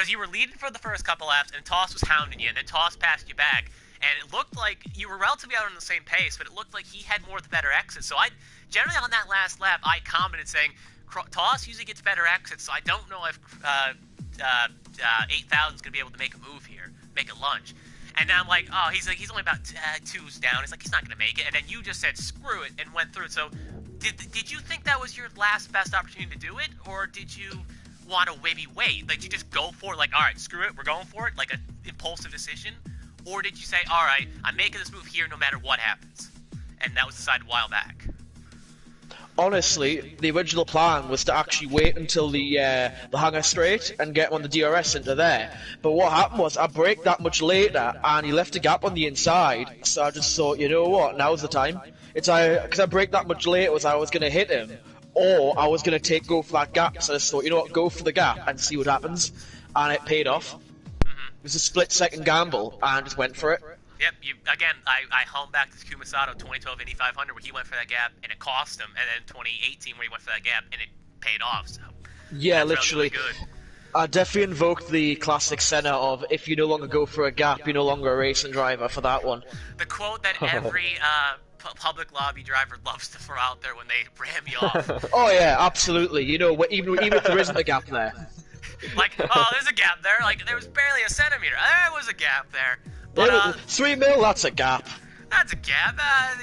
you were leading for the first couple laps, and Toss was hounding you, and then Toss passed you back, and it looked like you were relatively out on the same pace, but it looked like he had more of the better exits. So I generally on that last lap, I commented saying Toss usually gets better exits, so I don't know if 8,000 is gonna be able to make a move here, make a lunge. And now I'm like, oh, he's only about 2s down. It's like he's not gonna make it. And then you just said screw it and went through it. So did you think that was your last best opportunity to do it, or did you want to maybe wait? Like, did you just go for it, like, all right, screw it, we're going for it, like an impulsive decision? Or did you say, all right, I'm making this move here no matter what happens? And that was decided a while back. Honestly, the original plan was to actually wait until the hangar straight and get him on the DRS into there. But what happened was I braked that much later and he left a gap on the inside. So I just thought, you know what, now's the time. Because I braked that much later was I was going to hit him, or I was going to go for that gap. So I just thought, you know what, go for the gap and see what happens. And it paid off. It was a split-second gamble and I just went for it. Yep, I honed back to Kumasato 2012 Indy 500 where he went for that gap and it cost him, and then 2018 where he went for that gap and it paid off. So yeah, that's literally. really good. I definitely invoked the classic center of if you no longer go for a gap, you're no longer a racing driver for that one. The quote that every public lobby driver loves to throw out there when they ram you off. Oh yeah, absolutely. You know, even if there isn't a gap there. Like, oh, there's a gap there. Like, there was barely a centimeter. There was a gap there. But 3 mil, that's a gap. That's a gap.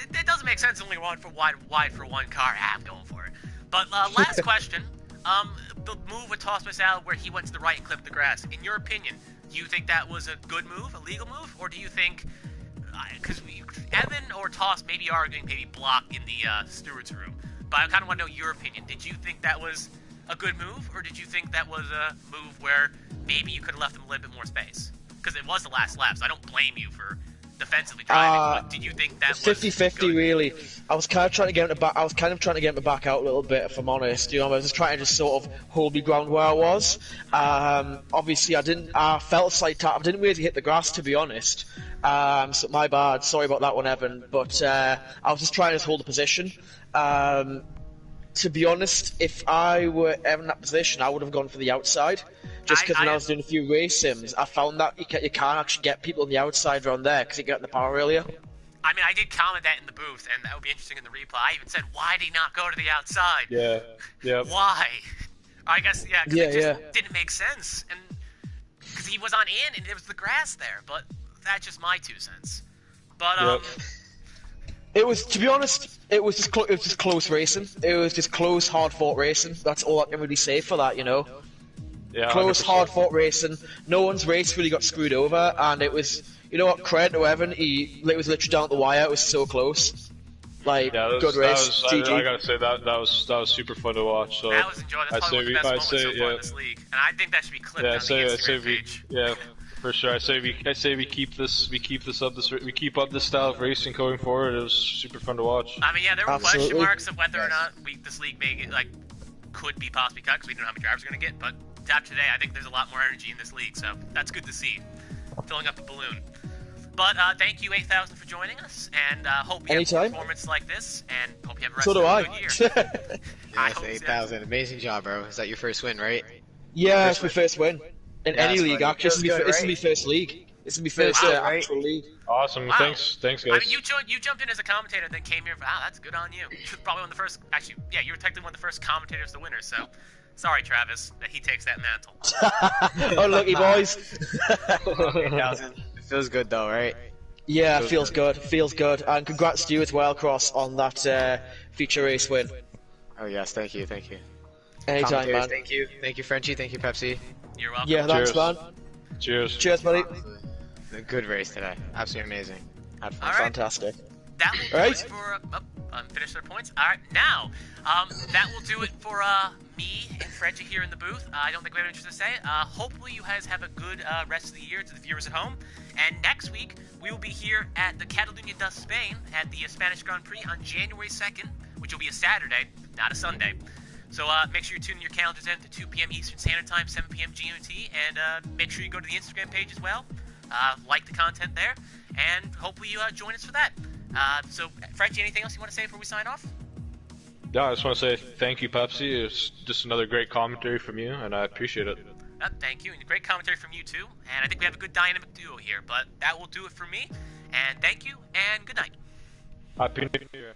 It doesn't make sense only one for wide for one car. I'm going for it. But last question. The move with Toss Masala where he went to the right and clipped the grass. In your opinion, do you think that was a good move, a legal move, or do you think, because Evan or Toss maybe arguing, maybe block in the steward's room, but I kind of want to know your opinion. Did you think that was a good move, or did you think that was a move where maybe you could have left him a little bit more space? Because it was the last lap, so I don't blame you for defensively driving. But did you think that was 50-50 really? I was kind of trying to get him to back. I was kind of trying to get him to back out a little bit, if I'm honest. You know, I was just trying to just sort of hold my ground where I was. Obviously, I felt a slight tap. I didn't really hit the grass, to be honest. So my bad. Sorry about that one, Evan. But I was just trying to hold the position. To be honest, if I were ever in that position, I would have gone for the outside. Just because when I was doing a few race sims, I found that you can't actually get people on the outside around there because you get in the power earlier. I mean, I did comment that in the booth, and that would be interesting in the replay. I even said, why did he not go to the outside? Yeah, yeah. Why? I guess, yeah, because it just didn't make sense. And because he was on in, and there was the grass there. But that's just my 2 cents. But, It was, to be honest, it was just close racing. It was just close, hard-fought racing. That's all I can really say for that, you know. Yeah, Close, 100%. hard-fought racing. No one's race really got screwed over, and it was, you know what, credit to Evan, it was literally down the wire, it was so close. Like, good race, GG. I gotta say, that was super fun to watch. So that was enjoyable. That's probably one of the best moments so far in this league. And I think that should be clipped on the Instagram page. Yeah, for sure. I say we keep up this style of racing going forward. It was super fun to watch. I mean, yeah, there were Absolutely. question marks of whether or not this league could be possibly cut because we don't know how many drivers we're gonna get. But after today, I think there's a lot more energy in this league, so that's good to see. Filling up the balloon. But thank you, 8,000, for joining us, and hope you have a performance like this, and hope you have a rest of a good year. Yes, 8,000. Amazing job, bro. Is that your first win, right? Yeah, it's my first win. In any league, actually. This is my first league. This is my first actual league. Awesome. Wow. Thanks, guys. I mean, you jumped in as a commentator, then came here. Wow, that's good on you. You're probably one of the first. Actually, yeah, you were technically one of the first commentators to win. So, sorry, Travis, that he takes that mantle. Unlucky boys. 8,000. It feels good though, right? Yeah, feels good. Feels good. And congrats to you as well, Cross, on that feature race win. Oh yes, thank you. Anytime, man. Thank you, Frenchie. Thank you, Pepsi. You're welcome. Yeah, thanks, man. Cheers. Cheers, buddy. A good race today. Absolutely amazing. Had fun. All right. Fantastic. That will do it for unfinished their points. All right, now that will do it for me and Fredgie here in the booth. I don't think we have anything to say. Hopefully, you guys have a good rest of the year to the viewers at home. And next week, we will be here at the Catalunya de Spain at the Spanish Grand Prix on January 2nd, which will be a Saturday, not a Sunday. So make sure you tune your calendars in to 2 p.m. Eastern Standard Time, 7 p.m. GMT, and make sure you go to the Instagram page as well. Like the content there, and hopefully you join us for that. So, Frenchie, anything else you want to say before we sign off? Yeah, I just want to say thank you, Pepsi. It's just another great commentary from you, and I appreciate it. Thank you, and great commentary from you too. And I think we have a good dynamic duo here. But that will do it for me. And thank you, and good night. Happy New Year.